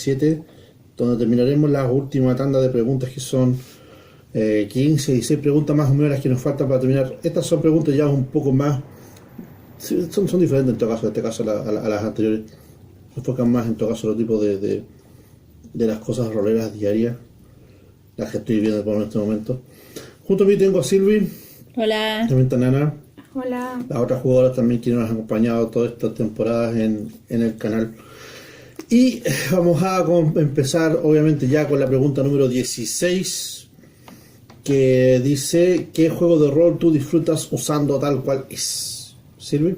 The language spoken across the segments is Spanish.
7, donde terminaremos la última tanda de preguntas que son 15 y 6 preguntas más o menos las que nos faltan para terminar. Estas son preguntas ya un poco más, sí, son diferentes en todo caso, en este caso a las anteriores. Se enfocan más en todo caso los tipos de las cosas roleras diarias, las que estoy viviendo por este momento. Junto a mí tengo a Silvi. Hola. También está Nana. Hola. Las otras jugadoras también que nos han acompañado todas estas temporadas en el canal. Y vamos a empezar obviamente ya con la pregunta número 16, que dice: ¿qué juego de rol tú disfrutas usando tal cual es? ¿Sirve?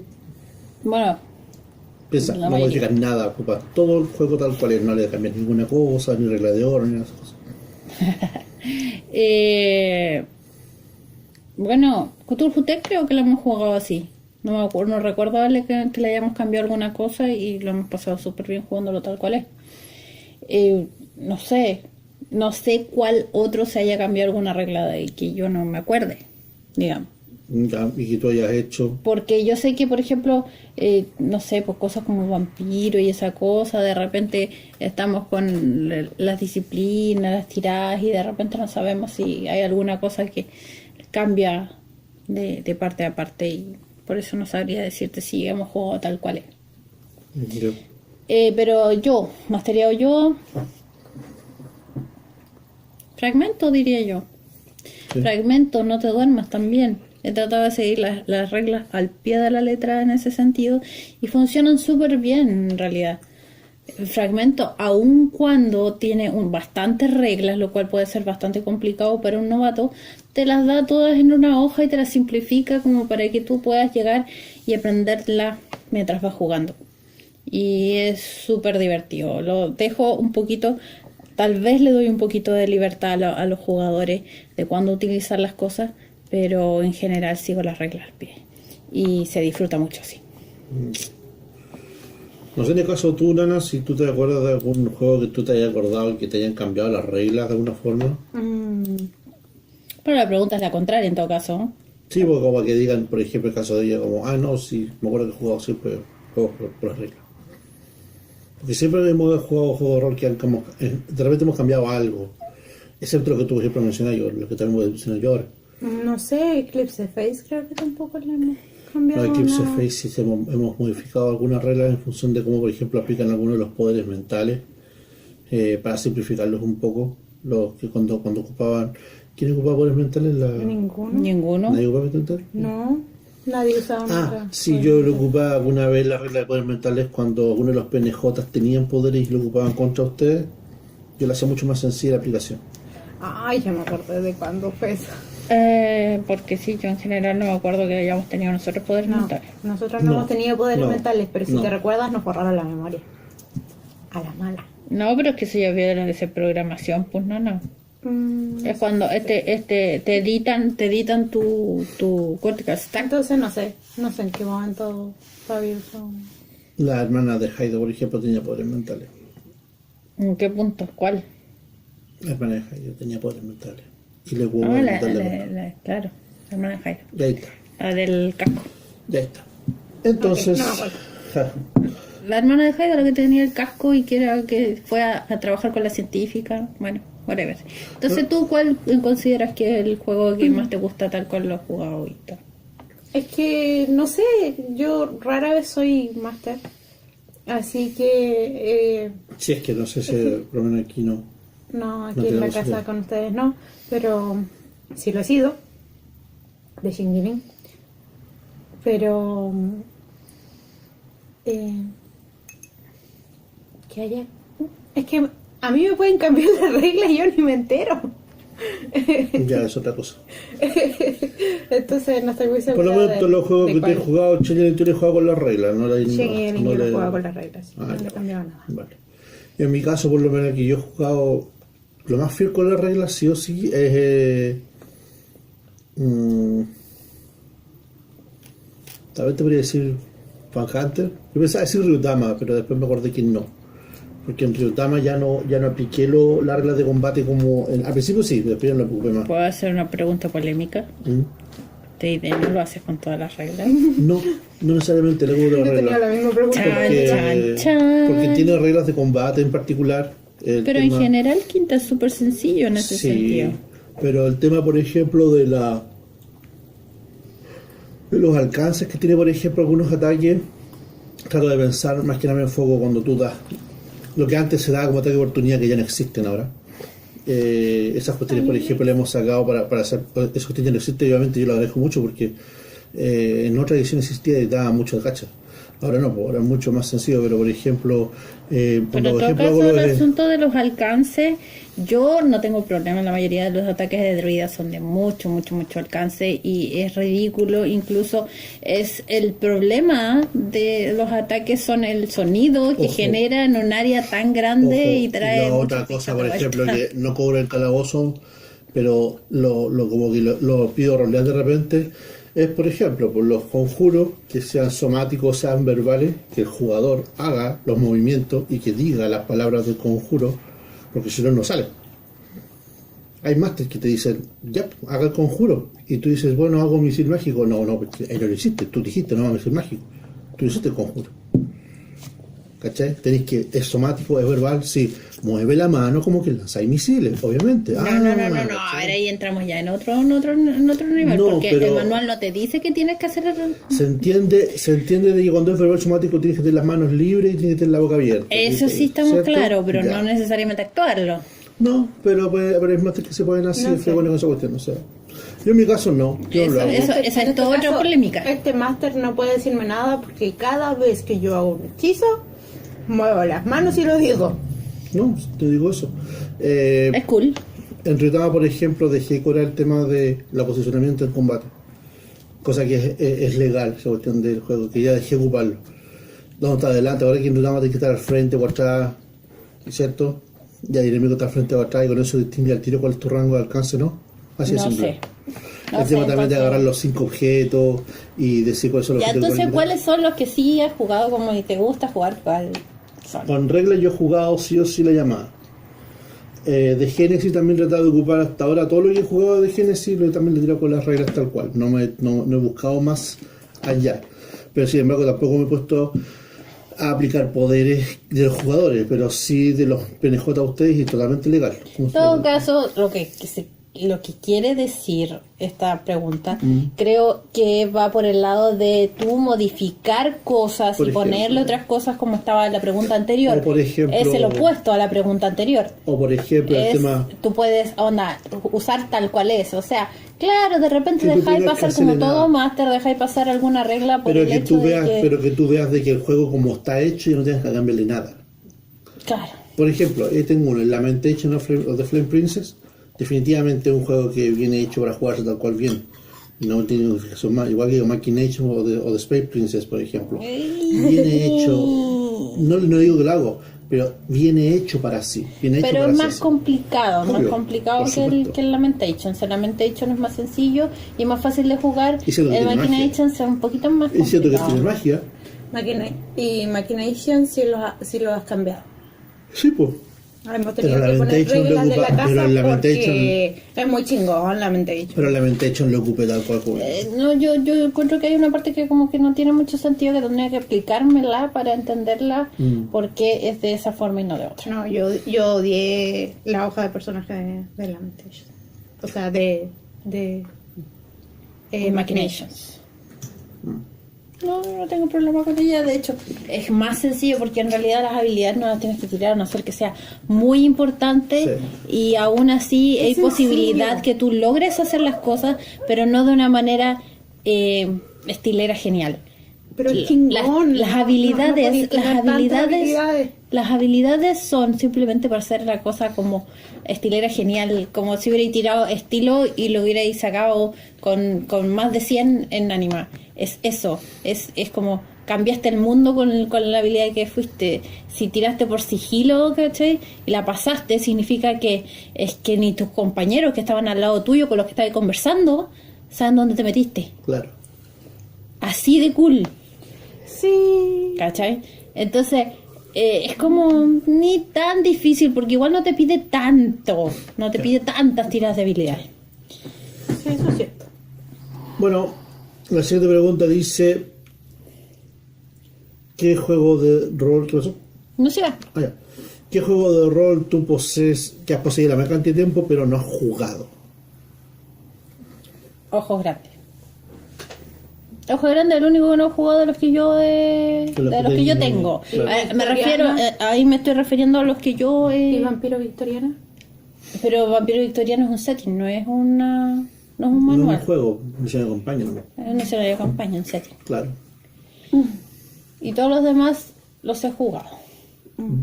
Bueno, Piensa, no modificas nada, ocupa todo el juego tal cual es, no le cambias ninguna cosa, ni regla de oro, ni nada de esas cosas. Bueno, Cthulhu Tech creo que lo hemos jugado así. No me acuerdo, no recuerdo que le hayamos cambiado alguna cosa y lo hemos pasado súper bien jugándolo tal cual es. No sé cuál otro se haya cambiado alguna regla de que yo no me acuerde, digamos. Ya, y que tú hayas hecho. Porque yo sé que, por ejemplo, no sé, pues cosas como vampiro y esa cosa, de repente estamos con las disciplinas, las tiradas y de repente no sabemos si hay alguna cosa que cambia de parte a parte y por eso no sabría decirte si hemos jugado tal cual es. Yo. Pero yo, masteriado yo, fragmento diría yo. Sí. Fragmento, no te duermas también. He tratado de seguir las reglas al pie de la letra en ese sentido y funcionan súper bien en realidad. El fragmento, aun cuando tiene bastantes reglas, lo cual puede ser bastante complicado para un novato, te las da todas en una hoja y te las simplifica como para que tú puedas llegar y aprenderla mientras vas jugando. Y es súper divertido. Lo dejo un poquito, tal vez le doy un poquito de libertad a los jugadores de cuándo utilizar las cosas, pero en general sigo las reglas al pie y se disfruta mucho así. No sé en el caso tú, Nana, si tú te acuerdas de algún juego que tú te hayas acordado y que te hayan cambiado las reglas de alguna forma. Pero la pregunta es la contraria en todo caso, ¿no? Sí, porque como que digan, por ejemplo, el caso de ella, como, no, sí, me acuerdo que he jugado siempre juegos por las reglas. Porque siempre hemos jugado juegos de rol que de repente hemos cambiado algo, excepto lo que tú siempre mencionas yo, lo que también voy a mencionar yo ahora. No sé, Eclipse Face creo que tampoco le hemos cambiado. No, Eclipse nada. Face sí hemos modificado algunas reglas en función de cómo, por ejemplo, aplican algunos de los poderes mentales, para simplificarlos un poco. Los que cuando ocupaban... ¿Quién ocupaba poderes mentales? Ninguno. ¿Nadie ocupaba poderes mentales? No, nadie usaba nunca. Sí, yo lo ocupaba alguna vez la regla de poderes mentales cuando algunos de los PNJ tenían poderes y lo ocupaban contra ustedes. Yo lo hacía mucho más sencilla la aplicación. Ay, ya me acordé de cuándo fue eso. Porque sí, yo en general no me acuerdo que hayamos tenido nosotros poderes No, mentales. nosotros no hemos tenido poderes mentales, pero si no. te recuerdas nos borraron la memoria. A la mala. No, pero es que eso ya viene de programación, pues no. Es cuando te editan tu cortical stack. Entonces no sé en qué momento Fabio usó. La hermana de Haido, por ejemplo, tenía poderes mentales. ¿En qué punto? ¿Cuál? La hermana de Haido tenía poderes mentales. Y le hubo Claro, la hermana de Jairo. Y ahí está. La del casco. Ya está. Entonces, Ok, no me acuerdo. La hermana de Jairo, la que tenía el casco y que fue a trabajar con la científica. Bueno, whatever. Entonces, ¿tú cuál consideras que es el juego que más te gusta tal cual lo has jugado y tal? Es que, no sé, yo rara vez soy máster. Así que, si es que no sé si por lo menos aquí no. no, aquí No en la tenemos casa idea. con ustedes no, pero sí lo he sido, de Shinjimin. Pero, ¿qué haya? Es que a mí me pueden cambiar las reglas y yo ni me entero. Ya es otra cosa. Entonces no estoy muy Por segura. lo menos todos los juegos de que te he cuál. jugado, Chile, tú le he jugado con las reglas, no le Shinjimin yo le- no jugaba con las reglas, no le ya. he cambiado nada. Vale. Y en mi caso, por lo menos que yo he jugado, lo más fiel con las reglas, sí o sí, es. Tal vez te podría decir Fan Hunter. Yo pensaba decir Ryutama, pero después me acordé que no. Porque en Ryutama ya no apliqué las reglas de combate como. Al principio sí, después ya no me preocupé más. ¿Puedo hacer una pregunta polémica? ¿Mm? ¿Y no lo haces con todas las reglas? No necesariamente le gusta Yo las tenía la reglas. misma pregunta. Porque tiene reglas de combate en particular. El Pero en tema- general Quinta es súper sencillo en ese sí, sentido. pero el tema, por ejemplo, de los alcances que tiene, por ejemplo, algunos ataques, trato de pensar, más que nada me enfoco cuando tú das lo que antes se daba como ataque de oportunidad, que ya no existen ahora. Esas cuestiones, por ejemplo, le hemos sacado para hacer, esas cuestiones ya no existen, y obviamente yo lo agradezco mucho porque en otra edición existía y daba mucho de gacha. Ahora no, pues ahora es mucho más sencillo, pero por ejemplo, Pero cuando, en por todo ejemplo, caso, hago el lo de- asunto de los alcances, yo no tengo problema. La mayoría de los ataques de druidas son de mucho, mucho, mucho alcance y es ridículo. Incluso es el problema de los ataques son el sonido que Ojo. genera en un área tan grande Ojo, y trae. la mucho otra cosa, por efecto ejemplo, vuelta. que no cobra el calabozo, pero como que lo pido rolear de repente, es, por ejemplo, por los conjuros, que sean somáticos, sean verbales, que el jugador haga los movimientos y que diga las palabras del conjuro, porque si no, no sale. Hay másteres que te dicen, ya, haga el conjuro, y tú dices, bueno, hago misil mágico. No, porque ahí no lo hiciste, tú dijiste, no hago misil mágico, tú hiciste el conjuro. ¿Cachai? Tenéis que, es somático, es verbal, sí, mueve la mano como que lanzáis misiles, obviamente. No. ¿cachai? A ver, ahí entramos ya en otro nivel, No, porque pero- el manual no te dice que tienes que hacer Se entiende de que cuando es verbal somático tienes que tener las manos libres y tienes que tener la boca abierta. Eso sí estamos ¿cierto? claros, pero Ya. no necesariamente actuarlo. No, pero hay másteres que se pueden hacer No sé. fregones con esa cuestión, o sea. Yo en mi caso no, yo no lo hago. Esa es toda otra polémica. Este máster no puede decirme nada porque cada vez que yo hago un hechizo, muevo las manos y lo digo. No, te digo eso. Es cool. En Retama, por ejemplo, dejé cobrar el tema de la posicionamiento en combate. Cosa que es legal, esa cuestión del juego, que ya dejé ocuparlo. No, está adelante, ahora que en Retama tiene que estar al frente o atrás, ¿cierto? Ya el enemigo está al frente o atrás y con eso distingue al tiro cuál es tu rango de alcance, ¿no? Así es No simple. sé. No El sé, tema también de entonces- agarrar los 5 objetos y decir cuáles son los Ya, objetos. entonces, que ¿cuáles son los que sí has jugado como y te gusta jugar? ¿Cuál son? Con reglas yo he jugado sí o sí la llamada. De Genesis también he tratado de ocupar hasta ahora todo lo que he jugado de Genesis, también le he tirado con las reglas tal cual. No he buscado más allá. Pero sin embargo tampoco me he puesto a aplicar poderes de los jugadores, pero sí de los PNJ a ustedes y totalmente legal. En todo caso, lo que quiere decir esta pregunta, creo que va por el lado de tú modificar cosas Por y ejemplo. ponerle otras cosas como estaba en la pregunta anterior. O por ejemplo- es el opuesto a la pregunta anterior. O por ejemplo el Es, tema... tú puedes usar tal cual es, o sea, claro, de repente Que tú dejáis tengas que pasar como hacerle todo nada. máster, dejáis pasar alguna regla por Pero el que, hecho tú veas, de que... pero que tú veas de que el juego como está hecho y no tienes que cambiarle nada. Claro. Por ejemplo, tengo uno, el Lamentation of the Flame Princess. Definitivamente es un juego que viene hecho para jugarse tal cual bien. No tiene modificación más, igual que Machination o The Space Princess, por ejemplo. Viene hecho, no digo que lo hago, pero viene hecho para sí. Viene hecho Pero para es sí, más sí. complicado, Obvio, más complicado por que supuesto. el Lamentation. El Lamentation es más sencillo y más fácil de jugar. Y siento que El tiene Machination es un poquito más Es cierto que complicado. tiene magia. Y Machination si lo has cambiado. Sí, pues. Hemos Pero tenido que poner Lamentation reglas de la pero casa el porque es muy chingón Lamentation. Pero el Lamentation lo ocupé tal cual como. No, yo encuentro que hay una parte que como que no tiene mucho sentido, que tendría que explicármela para entenderla porque es de esa forma y no de otra. No, yo odié la hoja de personaje de Lamentation. O sea, de Machinations. No tengo problema con ella. De hecho, es más sencillo porque en realidad las habilidades no las tienes que tirar, a no ser que sea muy importante. Y aún así hay sencillo. posibilidad que tú logres hacer las cosas, pero no de una manera estilera genial. Pero es chingón. Las No habilidades, podéis tener tantas habilidades. las habilidades son simplemente para hacer la cosa como estilera genial, como si hubierais tirado estilo y lo hubierais sacado con más de 100 en anima. Es eso, es como cambiaste el mundo con la habilidad que fuiste. Si tiraste por sigilo, ¿cachai? Y la pasaste, significa que es que ni tus compañeros que estaban al lado tuyo, con los que estabas conversando, saben dónde te metiste. Claro. Así de cool. Sí. ¿Cachai? Entonces, es como ni tan difícil, porque igual no te pide tanto, no te pide tantas tiras de habilidades. Sí, eso es cierto. Bueno, la siguiente pregunta dice: ¿qué juego de rol? ¿Qué pasó? No sé. Ah, ya. ¿Qué juego de rol tú posees, que has poseído la mayor cantidad de tiempo, pero no has jugado? Ojos grandes. Ojos grandes es el único que no he jugado de los que yo tengo. Claro. Me refiero, ahí me estoy refiriendo a los que yo ¿Y Vampiro Victoriana? Pero Vampiro Victoriano es un setting, no es un No es manual. un juego, misión de campaña, ¿no? Es un escenario de campaña, un setting. Claro. Y todos los demás los he jugado.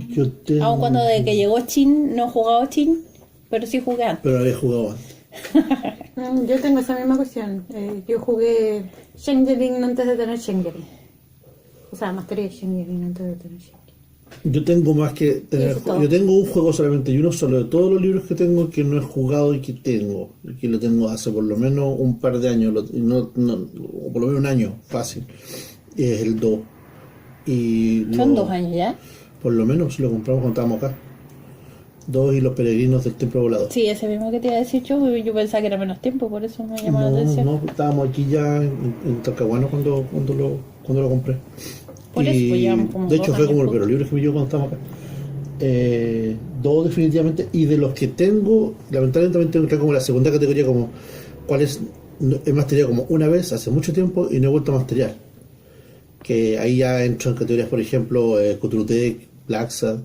Yo tengo... Aun cuando desde que llegó Chin no he jugado Chin, pero sí jugué antes. Pero había jugado antes. Yo tengo esa misma cuestión. Yo jugué Shengerin antes de tener Shengerin. O sea, mastería Shengerin antes de tener Shengerin. Yo tengo más que tener... Eso es todo. Yo tengo un juego solamente y uno solo de todos los libros que tengo que no he jugado y que tengo. Y que lo tengo hace por lo menos un par de años. O por lo menos un año, fácil. Y es el 2. Y Son 2 años ya. Por lo menos lo compramos cuando estábamos acá. 2 y los peregrinos del templo volador. Sí, ese mismo que te iba a decir yo pensaba que era menos tiempo, por eso me llamó la atención. No, estábamos aquí ya en Talcahuano cuando lo compré. Por eso, pues, llevamos como de 2 hecho fue años como el juntos. primer libro que me llevó cuando estábamos acá. 2 definitivamente, y de los que tengo, lamentablemente también tengo como la segunda categoría, como cuáles he mastereado como una vez hace mucho tiempo y no he vuelto a masterear. Que ahí ya entro en categorías, por ejemplo, Cthulhu Deck, Black Sad,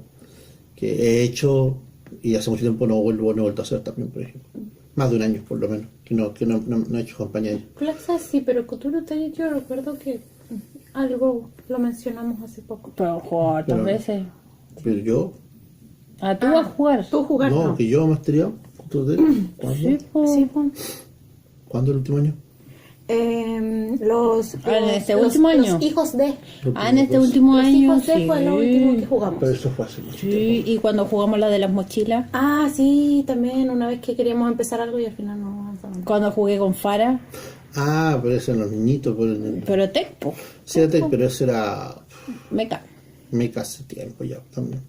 que he hecho y hace mucho tiempo no he vuelto a hacer también, por ejemplo. Más de un año, por lo menos, que no he hecho campaña ahí. Plaza sí, pero Cthulhu Deck yo recuerdo que algo lo mencionamos hace poco. Pero jugado hartas Pero- veces. Pero yo, Tú vas a jugar. Tú jugar no, que yo he mastereado Cthulhu Deck. ¿Cuándo? Sí, po. Sí, pues. ¿Cuándo el último año? en este último año. Los hijos de. En este último Los año. hijos de fue lo último que jugamos. Pero eso fue hace mucho Sí, tiempo. y cuando jugamos la de las mochilas, Ah, sí, también una vez que queríamos empezar algo y al final no avanzamos. cuando jugué con Fara, Ah, pero ese eran los niñitos. pero Tecpo, Sí, pero ese era meca. Meca hace tiempo ya también.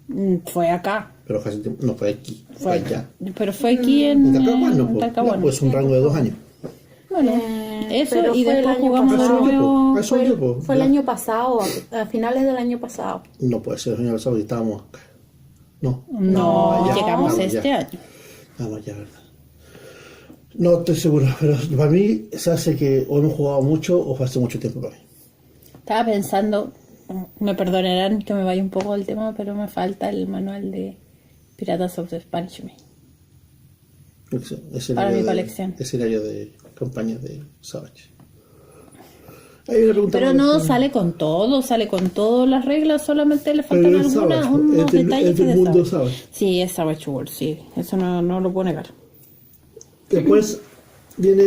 Fue acá. Pero fue hace tiempo, no fue aquí, fue allá. Pero fue aquí en En Talcahuano, en pues, Talcahuano. pues un rango de 2 años. Bueno, eso, pero y fue el después año jugamos de pasado. nuevo. Eso yo, pues, Fue el ya. año pasado, a finales del año pasado. No puede ser el año pasado porque estábamos acá. No. No, ya, llegamos vamos, este ya. año. Vamos, ya, verdad. No estoy seguro, pero para mí se hace que o hemos jugado mucho o fue hace mucho tiempo para mí. Estaba pensando, me perdonarán que me vaya un poco del tema, pero me falta el manual de Piratas of the Spanish Main. Para mi colección. Escenario de campañas de Savage. Hay una pregunta Pero más. no sale con todas las reglas, solamente le faltan Pero es algunas, Savage, unos es del- detalles es del de mundo Savage. Savage. Sí, es Savage World, sí, eso no lo puedo negar. Después viene: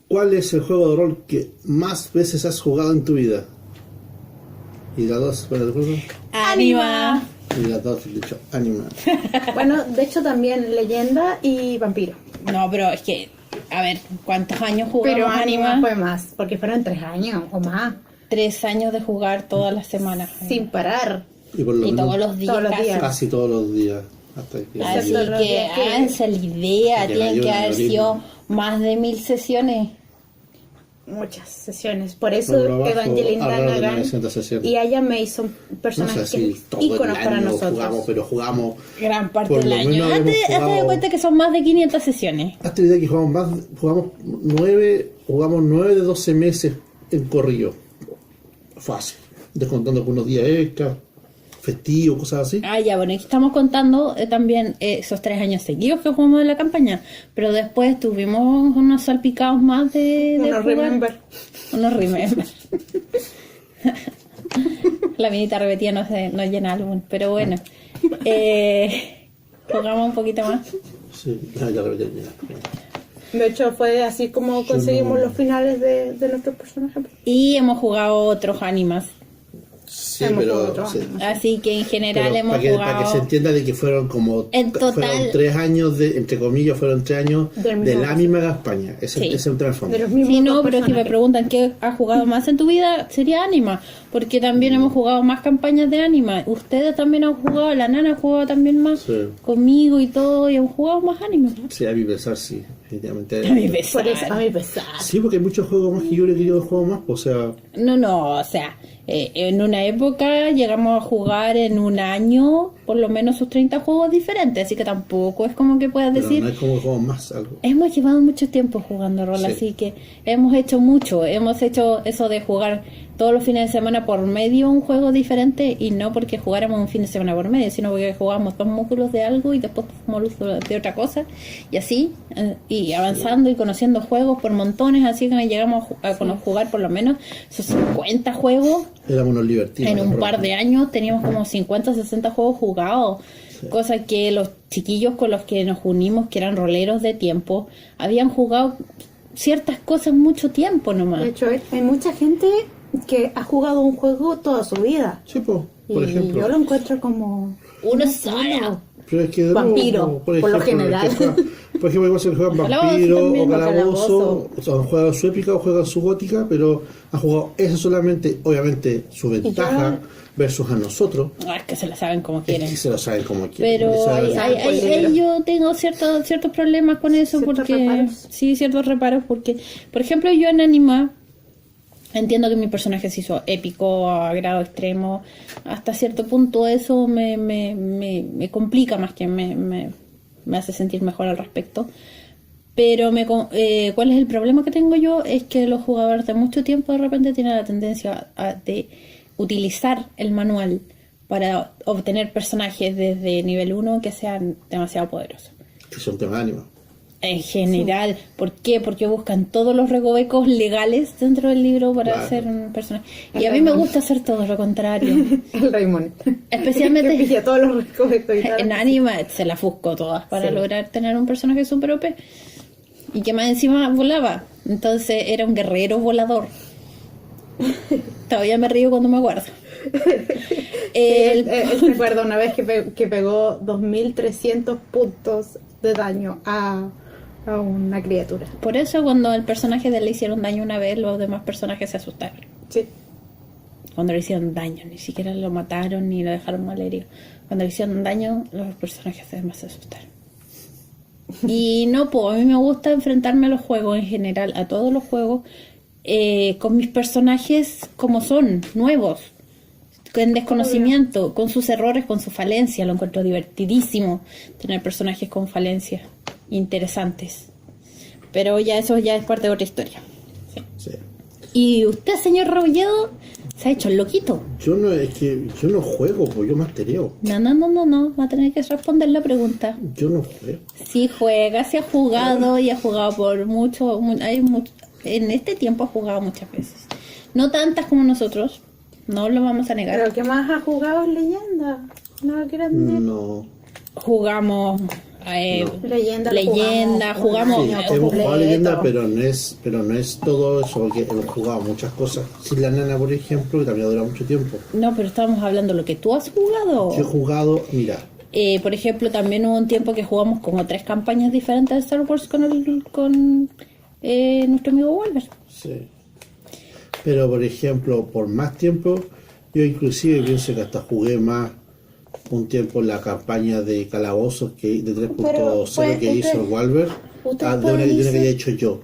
¿cuál es el juego de rol que más veces has jugado en tu vida? Y las dos, ¿cuál es el ¡Anima! Y las dos, he dicho, Anima. Bueno, de hecho también Leyenda y Vampiro. No, pero es que, a ver, ¿cuántos años jugamos Pero Anima? Anima fue más, porque fueron 3 años o más, 3 años de jugar todas las semanas. sin parar. Y por lo Y menos todos los días. Todos los casi. días. casi todos los días. Hasta que Así Excepto los que días que- háganse la idea, que tienen cayó que en haber el sido algoritmo. más de 1000 sesiones. Muchas sesiones. Por Por eso lo bajo, Evangeline alrededor de Danagan 900 sesiones. y Aya May son No sé personajes si todo íconos el para año nosotros. jugamos, pero jugamos. Gran parte Por del lo año. menos Hazte hemos hazte de jugado- cuenta que son más de 500 sesiones. Hasta la idea que jugamos 9 de 12 meses en corrido. Fácil. Descontando algunos días extra, festivos, cosas así. Ah, ya, bueno, y estamos contando también esos 3 años seguidos que jugamos en la campaña. Pero después tuvimos unos salpicados más de Unos jugar. remember. Unos remember. La minita repetida no llena álbum, pero bueno. Jugamos un poquito más. Sí, ya repetí. De hecho, fue así como conseguimos los finales de nuestros personajes. Y hemos jugado otros animas. Sí, Hemos jugado pero. otros Sí. años. Así que en general Pero hemos para que se jugado. entienda de que fueron como En total- fueron 3 años de, entre comillas, fueron 3 años Del de mismo la misma campaña. Ese Sí. es el trasfondo. De los mismos Sí, no, dos pero si me personajes. preguntan qué has jugado más en tu vida, sería Anima, porque también hemos jugado más campañas de Anima. Ustedes también han jugado, la nana ha jugado también más Sí. conmigo y todo, y hemos jugado más Anima. Sí, a mi pensar, sí. definitivamente. A mi pesar. Por eso, a mi pesar. Sí, porque hay muchos juegos más que yo le he querido jugar más, pues, o sea, No, o sea, en una época llegamos a jugar en un año por lo menos sus 30 juegos diferentes, así que tampoco es como que puedas pero decir... no es como juegos más algo. Hemos llevado mucho tiempo jugando rol, Sí. así que hemos hecho mucho. Hemos hecho eso de jugar todos los fines de semana por medio un juego diferente, y no porque jugáramos un fin de semana por medio, sino porque jugábamos 2 módulos de algo y después módulos de otra cosa, y así, y avanzando y conociendo juegos por montones, así que llegamos a jugar por lo menos esos 50 juegos. Éramos unos libertinos. En un la par verdad. de años teníamos como 50, 60 juegos jugados. Cosa que los chiquillos con los que nos unimos, que eran roleros de tiempo, habían jugado ciertas cosas mucho tiempo nomás. De hecho, hay mucha gente que ha jugado un juego toda su vida. Sí, pues, por Y ejemplo. yo lo encuentro como... Uno sabe. Pero es que de Vampiro, nuevo, por lo general. el que juega- por ejemplo, igual se juegan Calabozo vampiro también, o calabozo, calabozo. o juegan su épica o juegan su gótica, pero han jugado eso solamente, obviamente, su ventaja versus a nosotros. Ah, es que se la saben como Es quieren. que se lo saben como quieren. Pero Eso es- ahí yo tengo ciertos problemas con eso, Ciertos porque reparos. sí, ciertos reparos, porque por ejemplo yo en Anima entiendo que mi personaje se hizo épico a grado extremo. Hasta cierto punto eso me complica más que me hace sentir mejor al respecto. Pero ¿cuál es el problema que tengo yo? Es que los jugadores de mucho tiempo de repente tienen la tendencia de utilizar el manual para obtener personajes desde nivel 1 que sean demasiado poderosos. que es un tema de ánimo. En general, ¿por qué? Porque buscan todos los recovecos legales dentro del libro para Claro. hacer un personaje. Y a mí me gusta hacer todo lo contrario. El Raymond. Especialmente- Que pilla todos los recovecos y tal. En Anima se las busco todas para Sí. lograr tener un personaje super OP. Y que más encima volaba. Entonces era un guerrero volador. Todavía me río cuando me acuerdo. Él se acuerda una vez que pegó 2300 puntos de daño a una criatura. Por eso cuando el personaje de él le hicieron daño una vez, los demás personajes se asustaron. Sí. Cuando le hicieron daño, ni siquiera lo mataron ni lo dejaron mal herido. Cuando le hicieron daño, los personajes además se asustaron. Y no, pues a mí me gusta enfrentarme a los juegos en general, a todos los juegos, con mis personajes como son, nuevos, con desconocimiento, con sus errores, con sus falencias. Lo encuentro divertidísimo tener personajes con falencias interesantes. Pero ya eso ya es parte de otra historia. Sí. Y usted, señor Rebolledo, se ha hecho el loquito. Yo no juego, pues yo mastereo. No. Va a tener que responder la pregunta. Yo no juego. Sí juega, sí ha jugado y ha jugado por mucho. En este tiempo ha jugado muchas veces. No tantas como nosotros, no lo vamos a negar. Pero el que más ha jugado es Leyenda. No lo quiero admitir. No. Jugamos Leyenda jugamos. un año Hemos jugado completo. leyenda, pero no es todo eso, porque hemos jugado muchas cosas. Sin la nana, por ejemplo, que también ha durado mucho tiempo. No, pero estábamos hablando de lo que tú has jugado. Yo he jugado, mira, Por ejemplo, también hubo un tiempo que jugamos como 3 campañas diferentes de Star Wars con nuestro amigo Wolver. sí. Pero por ejemplo, por más tiempo, yo inclusive pienso que hasta jugué más un tiempo en la campaña de calabozos de 3.0 pues, que hizo usted- Walver, usted de una puede que irse- había hecho yo.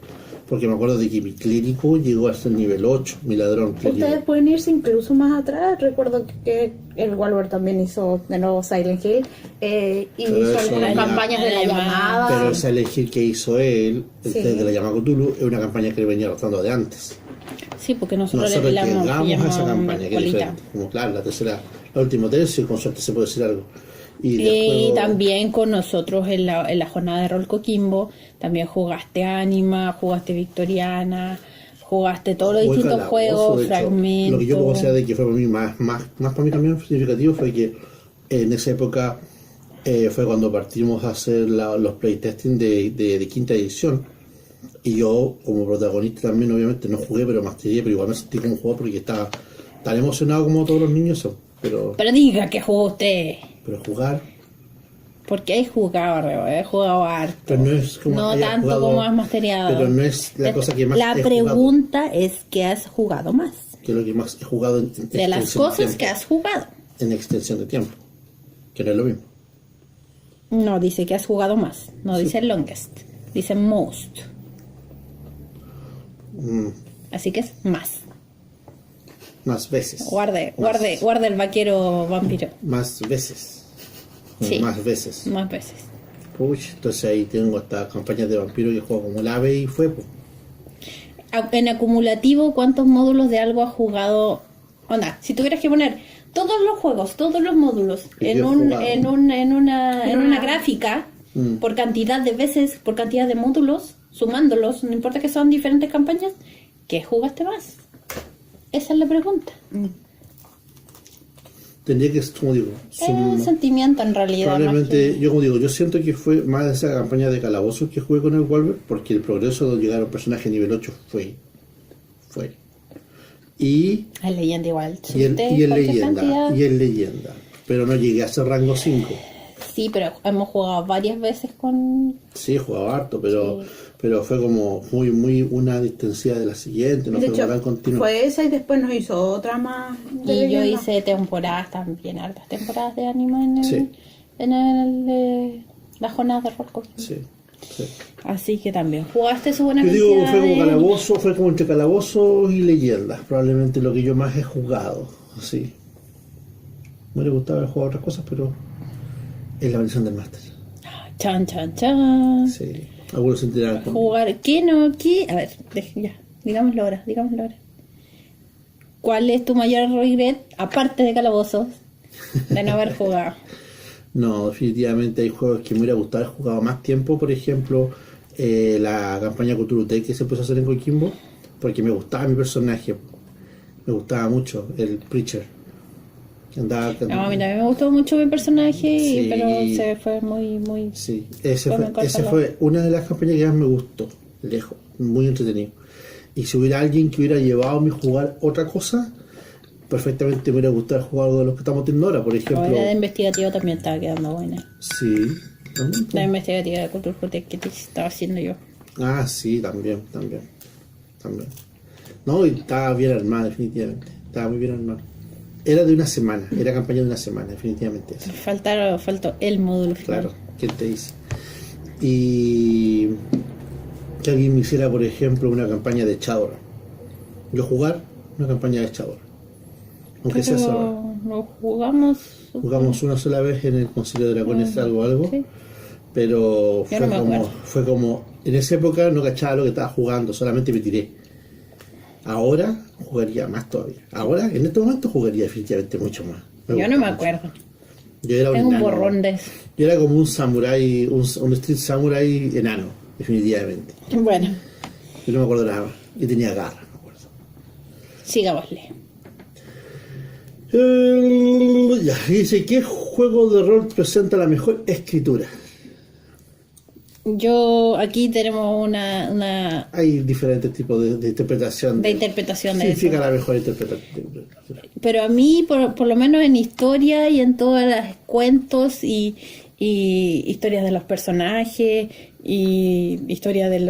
Porque me acuerdo de que mi clérigo llegó hasta el nivel 8, mi ladrón clérigo. Ustedes pueden irse incluso más atrás. Recuerdo que el Walver también hizo de nuevo Silent Hill. Hizo eso algunas ya- campañas de la llamada. Pero esa elegir que hizo él, Sí. desde la llamada Cthulhu, es una campaña que él venía rotando de antes. Sí, porque nosotros Nosotros le llegamos a esa una campaña, que es colita. diferente. Como claro, la tercera, el último tercio, y con suerte se puede decir algo. Y Y después, también con nosotros en la jornada de Rol Coquimbo, también jugaste Anima, jugaste Victoriana, jugaste todos los jugué distintos Calabozo, juegos, de hecho. fragmentos. Lo que yo puedo decir de que fue para mí más para mí también significativo fue que en esa época fue cuando partimos a hacer los playtesting de quinta edición. Y yo, como protagonista también, obviamente, no jugué, pero masteré, pero igual me sentí como jugador porque estaba tan emocionado como todos los niños son. Pero Diga que jugó usted. jugar, Porque he jugado, he jugado harto. pero no es como No haya tanto jugado, como has masteriado. Pero no es la cosa que más La he jugado, pregunta es que has jugado más. que es lo que más he jugado en De las extensión de cosas que tiempo. has jugado. En extensión de tiempo, que no es lo mismo. No dice que has jugado más. No dice el longest. Dice most. Mm, Así que es más. más veces. Guarde el vaquero vampiro. Más veces. Sí. Más veces. Más veces. Uy, entonces ahí tengo estas campañas de vampiro que juego como el ave y fue, pues. En acumulativo, ¿cuántos módulos de algo has jugado? Onda, si tuvieras que poner todos los juegos, todos los módulos Que en yo he un, jugado. en una gráfica, por cantidad de veces, por cantidad de módulos, sumándolos, no importa que sean diferentes campañas, ¿qué jugaste más? Esa es la pregunta. Tendría que, como digo, Es un sentimiento en realidad. probablemente, más que- yo como digo, yo siento que fue más de esa campaña de calabozos que jugué con el Wolver, porque el progreso de llegar a un personaje nivel 8 fue. Y Es leyenda igual. y en Cualquier leyenda, cantidad. y en leyenda. Pero no llegué a ese rango 5. Sí, pero hemos jugado varias veces con... Sí, he jugado harto, pero fue como muy una distancia de la siguiente, no De fue como hecho, tan continuo. fue esa y después nos hizo otra más. de Y yo leyenda. hice temporadas también, hartas temporadas de anime Sí. la jornada de Roll Call. Sí, sí. Así que también jugaste su buena Yo digo, cantidad fue como de- calabozo, fue como entre calabozos y leyendas, probablemente lo que yo más he jugado, sí. Me hubiera gustado haber jugado otras cosas, pero es la versión del máster. Chan, chan, chan. Sí, algunos se enterarán conmigo. Jugar, ¿qué no? ¿Qué? A ver, ya, digámoslo ahora. ¿Cuál es tu mayor regret, aparte de calabozos, de no haber jugado? No, definitivamente hay juegos que me hubiera gustado haber jugado más tiempo, por ejemplo, la campaña Cthulhu Tech que se empezó a hacer en Coquimbo, porque me gustaba mi personaje, me gustaba mucho, el Preacher. Que andaba, No, a mí también me gustó mucho mi personaje, Sí. pero se fue muy... Sí, ese Fue muy ese corto, fue una de las campañas que más me gustó, lejos, muy entretenido. Y si hubiera alguien que hubiera llevado a mí a jugar otra cosa, perfectamente me hubiera gustado jugar algo de los que estamos teniendo ahora, por ejemplo. La de investigativo también estaba quedando buena. Sí. La investigativa de Culture Protect que te estaba haciendo yo. Ah, sí, también. No, y estaba bien armada, definitivamente. Estaba muy bien armada. Era de una semana, era campaña de una semana, definitivamente. Sí. Faltó el módulo final. Claro, ¿quién te dice? Y que alguien me hiciera, por ejemplo, una campaña de Shadowrun. Yo jugar una campaña de Shadowrun. Aunque sea sola. Pero no jugamos. Jugamos una sola vez en el Concilio de Dragones algo. Sí. Pero Yo no me acuerdo. fue como, en esa época no cachaba lo que estaba jugando, solamente me tiré. Ahora jugaría más todavía. Ahora, en este momento jugaría definitivamente mucho más. Yo gusta no me mucho. acuerdo. Yo era Tengo un enano. borrón de eso. Yo era como un samurái, un street samurai enano, definitivamente. Bueno, Yo no me acuerdo nada más. Yo tenía garra, me acuerdo. sigámosle. Ya, dice, ¿qué juego de rol presenta la mejor escritura? Aquí tenemos una Hay diferentes tipos de interpretación. de interpretación ¿Qué de significa eso. la mejor interpretación? Pero a mí, por lo menos en historia y en todos los cuentos y historias de los personajes y historia de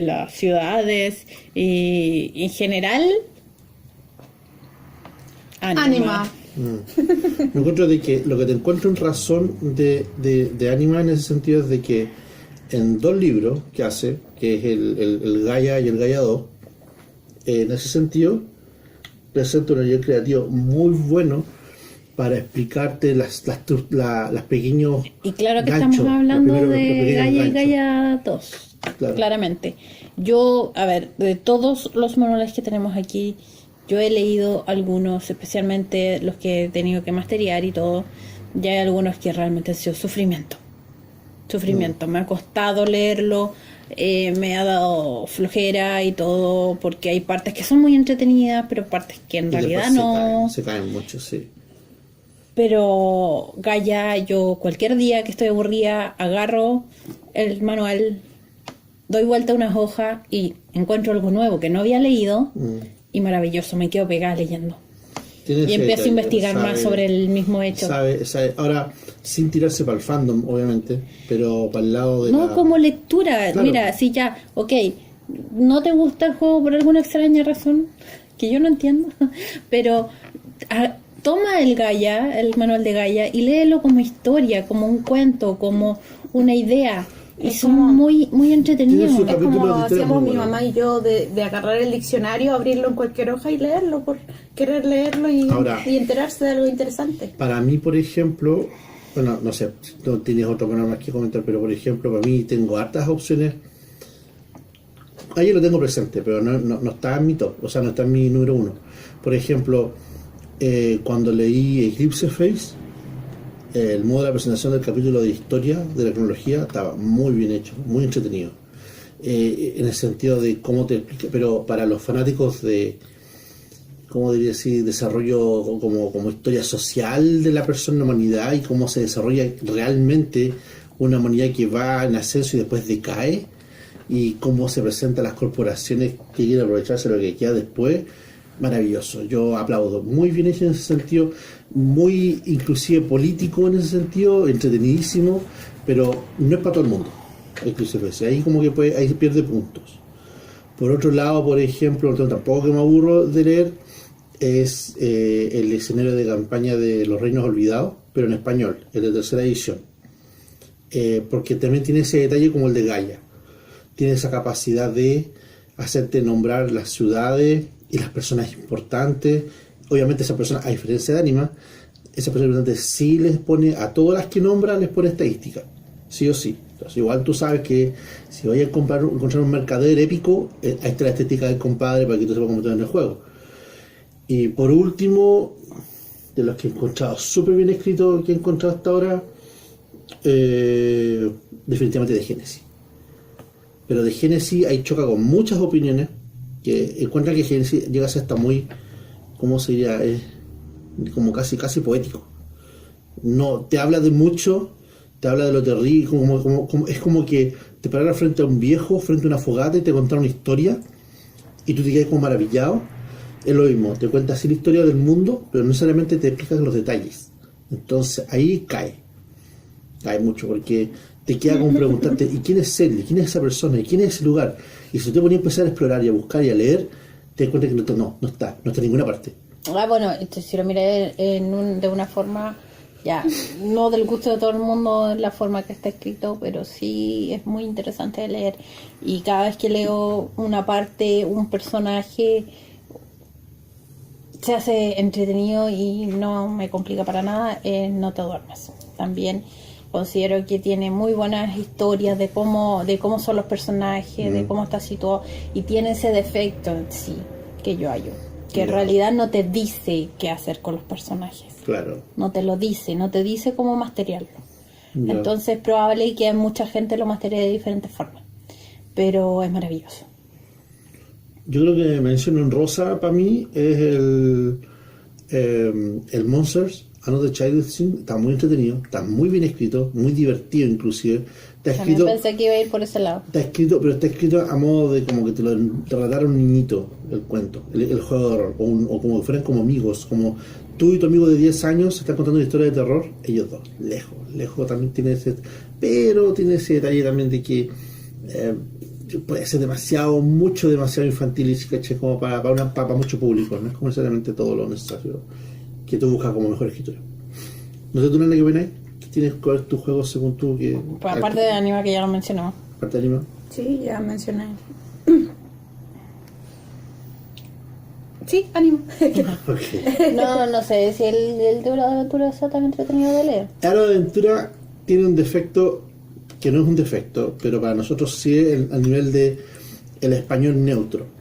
las ciudades y en general, Anima. Me encuentro de que lo que te encuentro en razón de Anima en ese sentido es de que en 2 libros que hace, que es el Gaia y el Gaia 2, en ese sentido presenta un nivel creativo muy bueno para explicarte las pequeños y claro que ganchos, estamos hablando los de pequeños Gaia y ganchos. Gaia 2, Claro. claramente. Yo, a ver, de todos los manuales que tenemos aquí, yo he leído algunos, especialmente los que he tenido que masterear y todo, ya hay algunos que realmente han sido sufrimiento. Me ha costado leerlo, me ha dado flojera y todo, porque hay partes que son muy entretenidas, pero partes que en Y realidad después no. se caen mucho, sí. Pero Gaia, yo cualquier día que estoy aburrida, agarro el manual, doy vuelta a unas hojas y encuentro algo nuevo que no había leído y maravilloso, me quedo pegada leyendo. Tiene Y ese empiezo a detalle, investigar más sabe- sobre el mismo hecho. sabe. Ahora, sin tirarse para el fandom, obviamente, pero para el lado de No la... como lectura, Claro. mira, si ya, ok, no te gusta el juego por alguna extraña razón, que yo no entiendo, pero toma el Gaia, el manual de Gaia, y léelo como historia, como un cuento, como una idea, Y Es son como- muy, muy entretenidos. Tiene su Es capítulo como de historia hacíamos muy mi bueno. mamá y yo de agarrar el diccionario, abrirlo en cualquier hoja y leerlo por querer leerlo Ahora- y enterarse de algo interesante. Para mí, por ejemplo, bueno, no sé, si tú tienes otro programa que comentar, pero por ejemplo, para mí tengo hartas opciones. Ahí lo tengo presente, pero no está en mi top, o sea, no está en mi número uno. Por ejemplo, cuando leí Eclipse Phase, el modo de la presentación del capítulo de historia de la cronología estaba muy bien hecho, muy entretenido. En el sentido de cómo te explica, pero para los fanáticos de, ¿cómo diría así? Desarrollo como historia social de la persona en la humanidad y cómo se desarrolla realmente una humanidad que va en ascenso y después decae, y cómo se presentan las corporaciones que quieren aprovecharse de lo que queda después. Maravilloso, yo aplaudo, muy bien hecho en ese sentido, muy inclusive político en ese sentido, entretenidísimo, pero no es para todo el mundo, inclusive ahí como que ahí pierde puntos. Por otro lado, por ejemplo, tampoco que me aburro de leer, es el escenario de campaña de Los Reinos Olvidados, pero en español, el de tercera edición, porque también tiene ese detalle como el de Gaia, tiene esa capacidad de hacerte nombrar las ciudades y las personas importantes. Obviamente esa persona, a diferencia de Anima, esa persona importante sí les pone, a todas las que nombra les pone estadística, sí o sí. Entonces, igual tú sabes que si vayas a encontrar un mercader épico, ahí está la estética del compadre para que tú sepas cómo te va en el juego. Y por último, de los que he encontrado súper bien escrito que he encontrado hasta ahora, definitivamente de Génesis. Pero de Génesis ahí choca con muchas opiniones que encuentran que Génesis llega a ser hasta muy, ¿cómo se diría? Como casi poético. No te habla de mucho, te habla de lo terrible, es como que te pararas frente a un viejo, frente a una fogata y te contara una historia y tú te quedas como maravillado. Es lo mismo, te cuenta así la historia del mundo, pero no necesariamente te explican los detalles. Entonces ahí cae mucho, porque te queda como preguntarte, ¿y quién es él? ¿Y quién es esa persona? ¿Y quién es ese lugar? Y si te ponías a empezar a explorar y a buscar y a leer, te das cuenta que no está en ninguna parte. Bueno, si lo miré de una forma, ya, no del gusto de todo el mundo en la forma que está escrito, pero sí es muy interesante de leer. Y cada vez que leo una parte, un personaje, se hace entretenido y no me complica para nada. No te duermes. También considero que tiene muy buenas historias de cómo son los personajes, de cómo está situado, y tiene ese defecto en sí que yo hallo, que en realidad no te dice qué hacer con los personajes. Claro. No te lo dice, no te dice cómo masterearlo. Ya. Entonces es probable que mucha gente lo mastere de diferentes formas, pero es maravilloso. Yo creo que menciono en rosa para mí es el Monsters Another Child's Sin. Está muy entretenido, está muy bien escrito, muy divertido inclusive. Está También escrito, pensé que iba a ir por ese lado. pero está escrito a modo de como que te lo relatara un niñito el cuento, el juego de horror, o como que fueran como amigos, como tú y tu amigo de 10 años se están contando una historia de terror, ellos dos, lejos también tiene ese, pero tiene ese detalle también de que puede ser demasiado infantil y ¿cachai? Como para mucho público, no es como necesariamente todo lo necesario que tú buscas como mejor escritura. No sé tú, Nana, ¿qué opinas? ¿Qué tienes que ver tus juegos según tú? Pues aparte de Anima, que ya lo mencionamos. Aparte de Anima. Sí, ya mencioné. Sí, ánimo. Okay. No sé si el de Hora de Aventura sea tan entretenido de leer. Hora de Aventura tiene un defecto que no es un defecto, pero para nosotros sí es al nivel de el español neutro.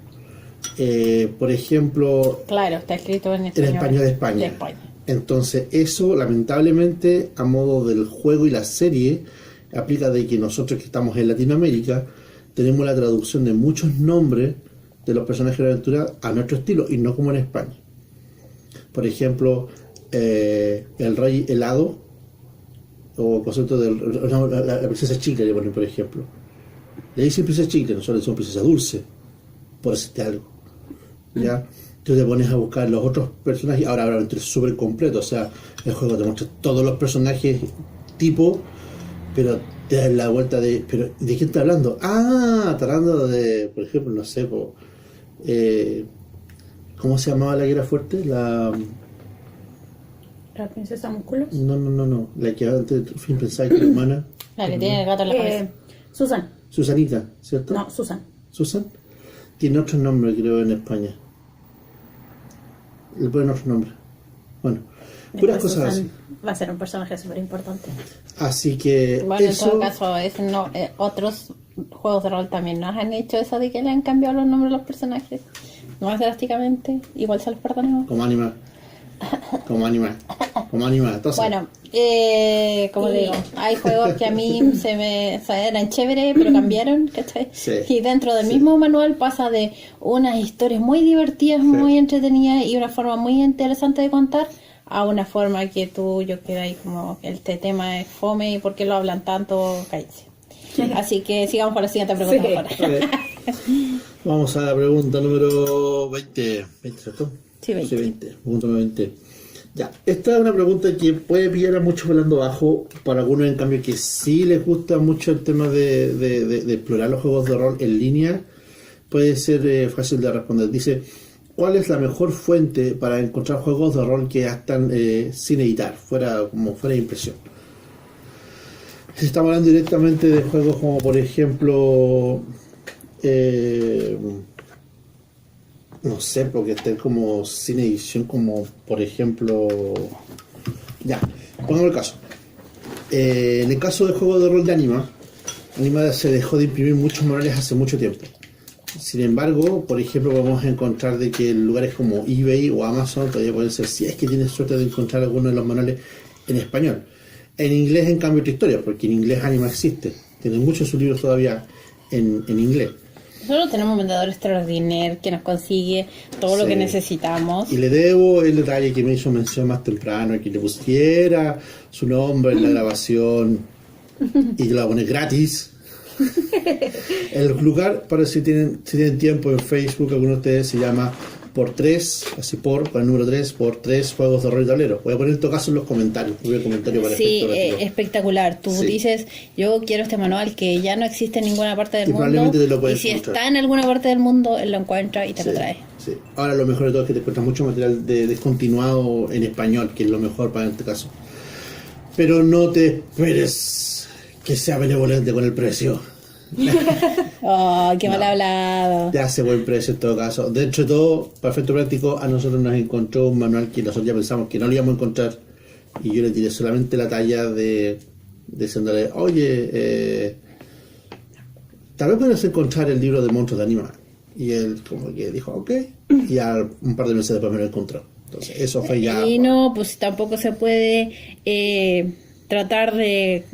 Por ejemplo, Claro, está escrito en el español de España. De España. Entonces eso lamentablemente a modo del juego y la serie aplica de que nosotros que estamos en Latinoamérica tenemos la traducción de muchos nombres de los personajes de la aventura a nuestro estilo y no como en España. Por ejemplo, el rey helado o el concepto de la princesa chicle, le ponen, por ejemplo. Le dicen princesa chicle, nosotros le decimos princesa dulce, por decirte algo. ¿Ya? Tú te pones a buscar los otros personajes. Ahora es súper completo, o sea, el juego te muestra todos los personajes tipo, pero te das la vuelta de, pero ¿de quién está hablando? Está hablando de, por ejemplo, no sé, ¿cómo se llamaba la que era fuerte? ¿La princesa Músculos? No, la que antes del fin pensaba que era humana. La que tiene el gato en la cabeza. Susan. Susanita, ¿cierto? No, Susan. Susan. Tiene otro nombre, creo, en España. Le ponen otro nombre. Bueno, puras Después cosas Susan así. va a ser un personaje súper importante. Así que Bueno, en eso... todo caso, otros juegos de rol también nos han hecho eso de que le han cambiado los nombres a los personajes. Más drásticamente, igual se los perdonamos. Como animal. Como animal. Como animal. Entonces, Bueno, como digo, hay juegos que a mí o sea, eran chéveres, pero cambiaron, ¿cachai? Sí. Y dentro del mismo manual pasa de unas historias muy divertidas, muy entretenidas y una forma muy interesante de contar, a una forma que yo quedé ahí como, este tema es fome y por qué lo hablan tanto, cállense. Así que sigamos con la siguiente pregunta. Sí. Por favor. ok. Vamos a la pregunta número 20. ¿20, cierto? Sí, 20. 20. Pregunta número 20. Ya, esta es una pregunta que puede pillar a muchos volando bajo, para algunos en cambio que sí les gusta mucho el tema de explorar los juegos de rol en línea, puede ser fácil de responder. Dice, ¿cuál es la mejor fuente para encontrar juegos de rol que ya están sin editar, fuera de impresión? Estamos hablando directamente de juegos como por ejemplo no sé, porque estén como sin edición, como por ejemplo, ya, pongamos el caso. En el caso del juego de rol de Anima se dejó de imprimir muchos manuales hace mucho tiempo. Sin embargo, por ejemplo, podemos encontrar de que en lugares como eBay o Amazon todavía pueden ser, si es que tienes suerte de encontrar alguno de los manuales en español. En inglés, en cambio, otra historia, porque en inglés Anima existe. Tienen muchos de sus libros todavía en inglés. Nosotros tenemos un vendedor extraordinario que nos consigue todo lo Sí. que necesitamos. Y le debo el detalle que me hizo mención más temprano, que le pusiera su nombre en la grabación y que lo va a poner gratis. El lugar, para si tienen tiempo, en Facebook, algunos de ustedes se llama por 3, así con el número 3, por 3 juegos de rol y tablero. Voy a poner en todo caso en los comentarios. Voy a comentario para Sí, efecto gráfico. espectacular. Tú Sí. dices, yo quiero este manual que ya no existe en ninguna parte del Y mundo. probablemente te lo puedes Y si encontrar. está en alguna parte del mundo, él lo encuentra y te Sí, lo trae. sí. Ahora lo mejor de todo es que te encuentras mucho material descontinuado en español, que es lo mejor para este caso. Pero no te esperes que sea benevolente con el precio. Oh, qué mal hablado. Te hace buen precio en todo caso. Dentro de todo, para efecto práctico, a nosotros nos encontró un manual que nosotros ya pensamos que no lo íbamos a encontrar. Y yo le tiré solamente la talla diciéndole, oye, tal vez puedes encontrar el libro de monstruos de Anima. Y él como que dijo, ok. Y un par de meses después me lo encontró. Entonces, eso fue ya... Y no, pues tampoco se puede tratar de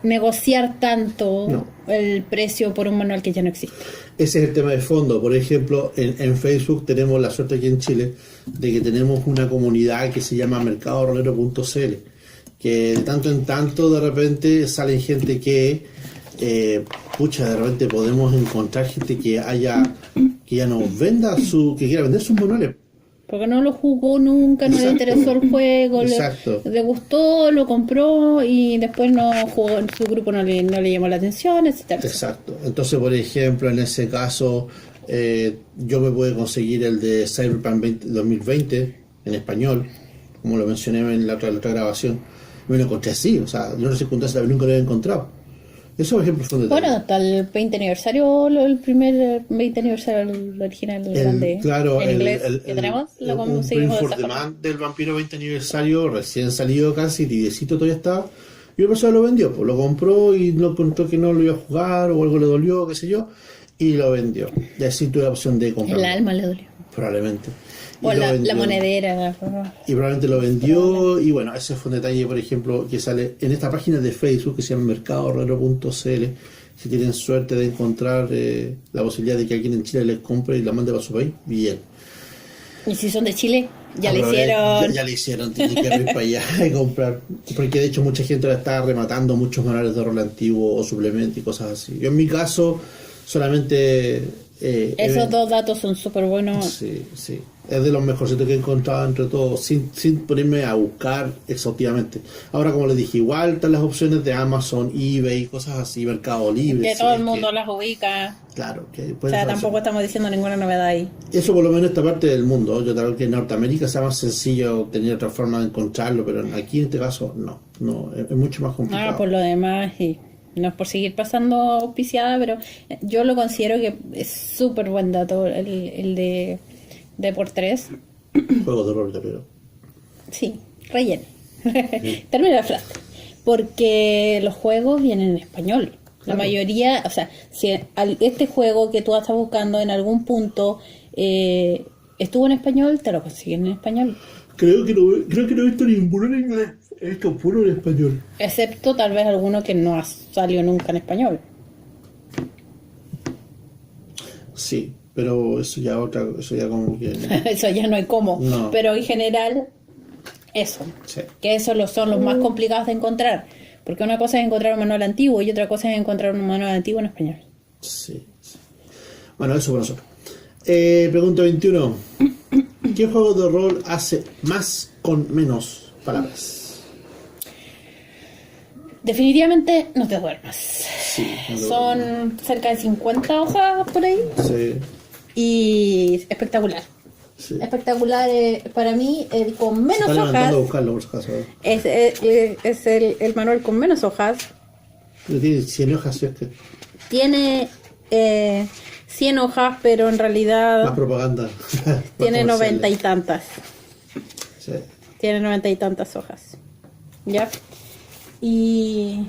negociar tanto No. el precio por un manual que ya no existe. Ese es el tema de fondo. Por ejemplo, en Facebook tenemos la suerte aquí en Chile de que tenemos una comunidad que se llama mercadorolero.cl, que de tanto en tanto de repente salen gente que de repente podemos encontrar gente que ya nos venda que quiera vender sus manuales. Porque no lo jugó nunca, no le Exacto. interesó el juego, Exacto. le gustó, lo compró y después no jugó, en su grupo no le llamó la atención, etcétera. Exacto. Entonces, por ejemplo, en ese caso, yo me pude conseguir el de Cyberpunk 2020 en español, como lo mencioné en la otra grabación. Me lo encontré así, o sea, yo no sé cuántas veces nunca lo había encontrado. Eso, por ejemplo, fue un detalle. Bueno, hasta el 20 aniversario, el primer 20 aniversario, el original, el grande, Claro, en inglés que tenemos, lo un conseguimos Print de for esa the forma. Man del Vampiro 20 aniversario, recién salido casi, tibiecito todavía estaba. Y una persona lo vendió, pues lo compró y no encontró que no lo iba a jugar o algo le dolió, qué sé yo, y lo vendió. Y así tuve la opción de comprarlo. El alma le dolió. Probablemente. Y O lo la vendió. monedera. Y probablemente lo vendió. Y bueno, ese fue un detalle, por ejemplo, que sale en esta página de Facebook que se llama mercadorolero.cl. Si tienen suerte de encontrar la posibilidad de que alguien en Chile les compre y la mande para su país, bien. Y si son de Chile, ya le Aprovechen, hicieron. Ya le hicieron, tienen que ir para allá y comprar. Porque de hecho mucha gente ahora está rematando muchos manuales de rol antiguo o suplementos y cosas así. Yo en mi caso solamente... Esos dos datos son súper buenos. Sí, sí. Es de los mejorcitos que he encontrado entre todos, sin ponerme a buscar exhaustivamente. Ahora, como les dije, igual están las opciones de Amazon, eBay, cosas así, Mercado Libre. Que sí, todo el es mundo que- las ubica. Claro, que O pueden sea, hacer- tampoco estamos diciendo ninguna novedad ahí. Eso por lo menos en esta parte del mundo. Yo creo que en Norteamérica sea más sencillo tener otra forma de encontrarlo, pero aquí en este caso no, es mucho más complicado. Ah, por lo demás, y No es por seguir pasando auspiciada, pero yo lo considero que es súper buen dato el de por 3. Juegos de rol, pero. Sí, relleno. Termina la frase. Porque los juegos vienen en español. La mayoría, o sea, si este juego que tú estás buscando en algún punto estuvo en español, te lo consiguen en español. Creo que no he visto ninguno en inglés. He visto puro en español. Excepto tal vez alguno que no salió nunca en español. Sí, pero eso ya como que. Eso ya no hay cómo. No. Pero en general, eso. Sí. Que esos son los más complicados de encontrar. Porque una cosa es encontrar un manual antiguo y otra cosa es encontrar un manual antiguo en español. Sí. Bueno, eso por nosotros. Pregunta 21. ¿Qué juego de rol hace más con menos palabras? Definitivamente no te duermas. Sí, no te Son cerca de 50 hojas por ahí. Sí, Y espectacular. sí. Espectacular para mí, el con menos Está levantando hojas. a buscarlo por si acaso. Es el manual con menos hojas. Pero tiene 100 hojas, ¿sí? Es que Tiene 100 hojas, pero en más realidad propaganda. tiene Más 90 y comerciales. tantas. Sí. Tiene 90 y tantas hojas. ¿Ya? Y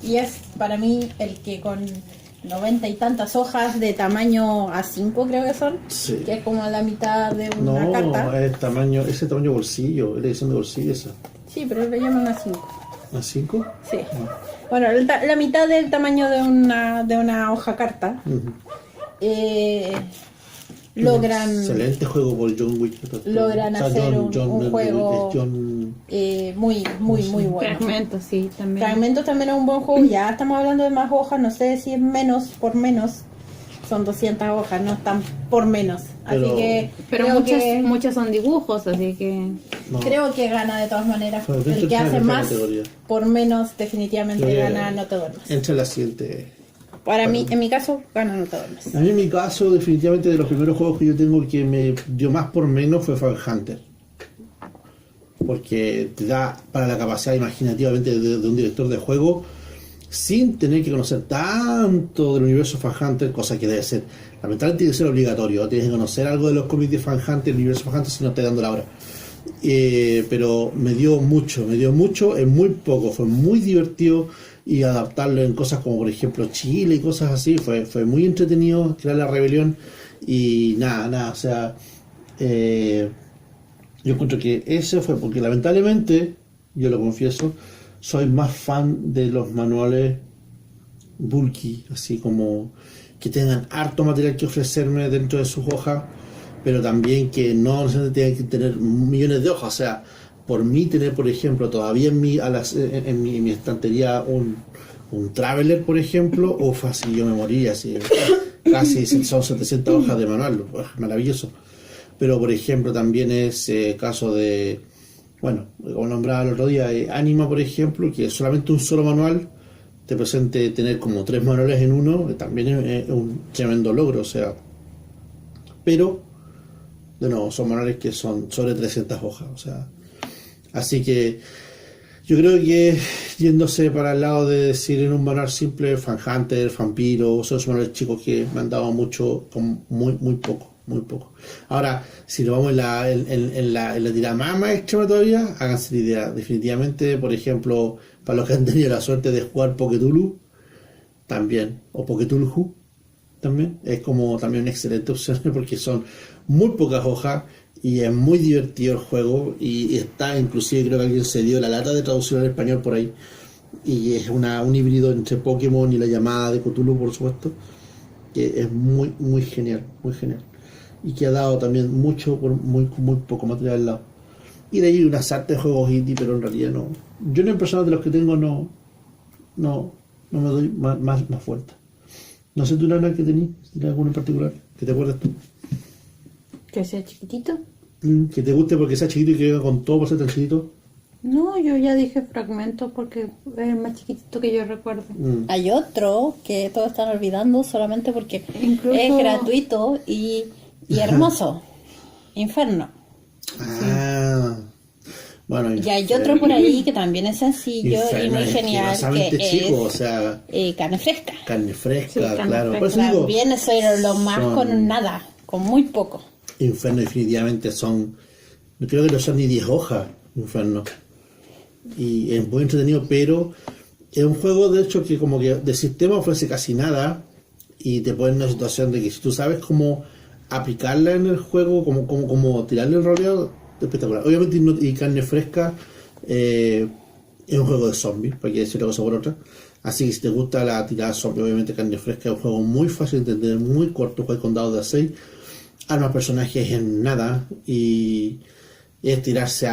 es para mí el que con 90 y tantas hojas de tamaño A5 creo que son, Sí. que es como la mitad de una No, carta. ese tamaño bolsillo, es la edición de bolsillo esa. Sí, pero le llaman A5. ¿A 5? Sí. Bueno, la mitad del tamaño de una hoja carta. Logran Excelente juego por John Wick. logran hacer un juego muy bueno. Fragmentos, sí, también. Fragmentos también es un buen juego. Ya estamos hablando de más hojas. No sé si es menos por menos. Son 200 hojas, no están por menos. Pero- Así que Pero creo muchas son dibujos, así que... No. creo que gana de todas maneras. Bueno, dentro El que de hace esa más categoría. por menos definitivamente Creo que gana No te duermas. Entra la siguiente. Para mí, en mi caso, gana No te duermas. A mí en mi caso, definitivamente de los primeros juegos que yo tengo que me dio más por menos fue Fan Hunter. Porque te da para la capacidad imaginativamente de un director de juego sin tener que conocer tanto del universo Fan Hunter, cosa que debe ser, lamentablemente tiene que ser obligatorio. Tienes que conocer algo de los cómics de Fan Hunter, el universo Fan Hunter, si no te dando la hora. Pero me dio mucho en muy poco, fue muy divertido y adaptarlo en cosas como por ejemplo Chile y cosas así, fue muy entretenido crear la rebelión y nada, o sea, yo encuentro que ese fue porque lamentablemente, yo lo confieso, soy más fan de los manuales bulky, así como que tengan harto material que ofrecerme dentro de sus hojas, pero también que no necesariamente tengan que tener millones de hojas. O sea, por mí tener, por ejemplo, todavía en mi estantería un Traveler, por ejemplo, o así yo me moriría, así, casi son 700 hojas de manual, maravilloso. Pero, por ejemplo, también es caso de, bueno, como nombraba el otro día, Anima, por ejemplo, que solamente un solo manual te presente tener como 3 manuales en uno, también es un tremendo logro, o sea, pero de nuevo, son manuales que son sobre 300 hojas, o sea, así que yo creo que yéndose para el lado de decir en un manual simple, Fan Hunter, Vampiro, son esos manuales chicos que me han dado mucho, con muy poco. Ahora, si nos vamos en la tirada más extrema todavía, háganse la idea. Definitivamente, por ejemplo, para los que han tenido la suerte de jugar Poketulu, también, o Poketulhu, también, es como también una excelente opción porque son muy pocas hojas y es muy divertido el juego y está, inclusive creo que alguien se dio la lata de traducción al español por ahí y es un híbrido entre Pokémon y la llamada de Cthulhu, por supuesto, que es muy genial y que ha dado también mucho por muy poco material al lado. Y de ahí unas artes de juegos indie, pero en realidad no. Yo en el personal de los que tengo no me doy más fuerte. No sé tú, Nana, que tenés alguno en particular, que te acuerdas tú. Que sea chiquitito. Que te guste porque sea chiquito y que venga con todo por ser tan chiquito. No, yo ya dije fragmentos porque es el más chiquitito que yo recuerdo. Hay otro que todos están olvidando solamente porque Incluso- es gratuito y hermoso. Inferno. Ah. Bueno, Y hay otro por ahí que también es sencillo y muy genial, asquerosamente que chico, o es sea, carne fresca. carne fresca, Sí, carne claro. fresca. Por eso digo, También eso era lo más son- con nada, con muy poco. Inferno definitivamente no creo que no son ni 10 hojas, Inferno. Y es muy entretenido, pero es un juego de hecho que como que de sistema ofrece casi nada y te pone en una situación de que si tú sabes cómo aplicarla en el juego, como tirarle el roleo, espectacular. Obviamente y carne fresca es un juego de zombies, para que decir una cosa por otra. Así que si te gusta la tirada zombie, obviamente carne fresca es un juego muy fácil de entender, muy corto, juegas con dados de 6, armas personajes en nada y es tirarse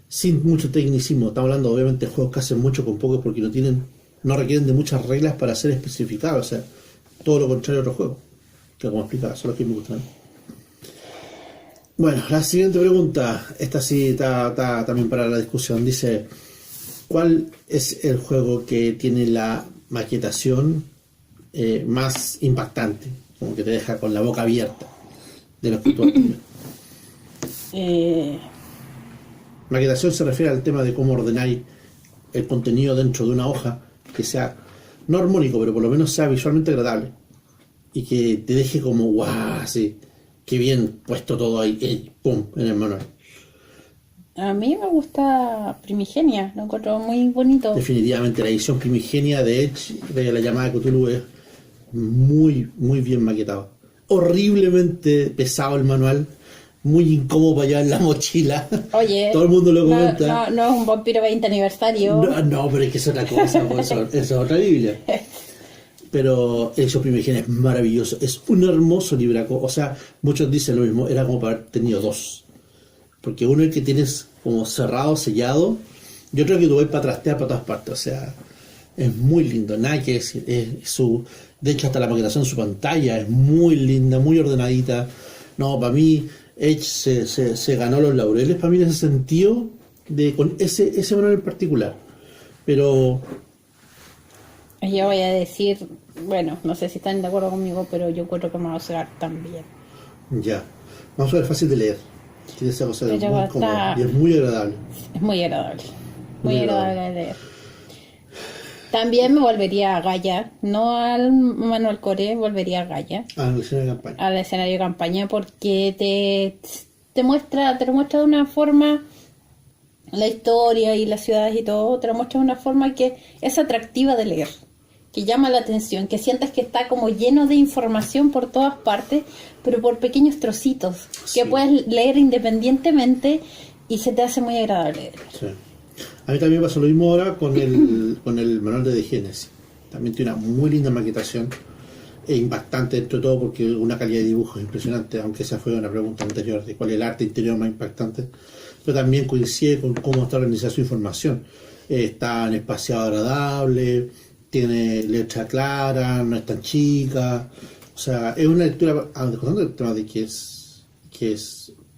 sin mucho tecnicismo. Estamos hablando obviamente de juegos que hacen mucho con poco porque no requieren de muchas reglas para ser especificados, o sea, todo lo contrario a otros juegos, que como explicaba, son los que me gustan. Bueno, la siguiente pregunta, esta sí está también para la discusión, dice, ¿cuál es el juego que tiene la maquetación más impactante? Como que te deja con la boca abierta de los que tú has tenido. Maquetación se refiere al tema de cómo ordenáis el contenido dentro de una hoja que sea no armónico, pero por lo menos sea visualmente agradable y que te deje como guau, así, qué bien puesto todo ahí, pum, en el manual. A mí me gusta Primigenia, lo encuentro muy bonito. Definitivamente la edición primigenia de Edge de la llamada Cthulhu es muy, muy bien maquetado. Horriblemente pesado el manual, muy incómodo para llevar en la mochila. Oye, todo el mundo lo comenta. no es un vampiro 20 aniversario. No, pero es que es otra cosa, pues, eso es otra Biblia. Pero eso Primigenia es maravilloso, es un hermoso libraco. O sea, muchos dicen lo mismo, era como para haber tenido dos. Porque uno es el que tienes como cerrado, sellado, y otro que tú vas para trastear para todas partes. O sea, es muy lindo, nada que decir. De hecho, hasta la maquetación de su pantalla es muy linda, muy ordenadita. No, para mí, Edge se ganó los laureles, para mí en ese sentido, con ese manual en particular. Pero Yo voy a decir, bueno, no sé si están de acuerdo conmigo, pero yo encuentro que Mouse Guard también. ya, vamos a ver, fácil de leer. Tiene esa cosa de Pero muy está- cómoda y es muy agradable. Es muy agradable. Muy Muy agradable de leer. También me volvería a Gaia, no al Manual Core, volvería a Gaia, Ah, la escena de campaña. al escenario de campaña, porque te lo muestra de una forma, la historia y las ciudades y todo, te lo muestra de una forma que es atractiva de leer, que llama la atención, que sientes que está como lleno de información por todas partes, pero por pequeños trocitos, Sí. que puedes leer independientemente y se te hace muy agradable leer. Sí. A mí también pasó lo mismo ahora con el manual de Génesis. También tiene una muy linda maquetación e impactante dentro de todo porque una calidad de dibujo es impresionante, aunque esa fue una pregunta anterior de cuál es el arte interior más impactante. Pero también coincide con cómo está organizada su información. Está en espaciado agradable, tiene letra clara, no es tan chica. O sea, es una lectura, dejando el tema de que es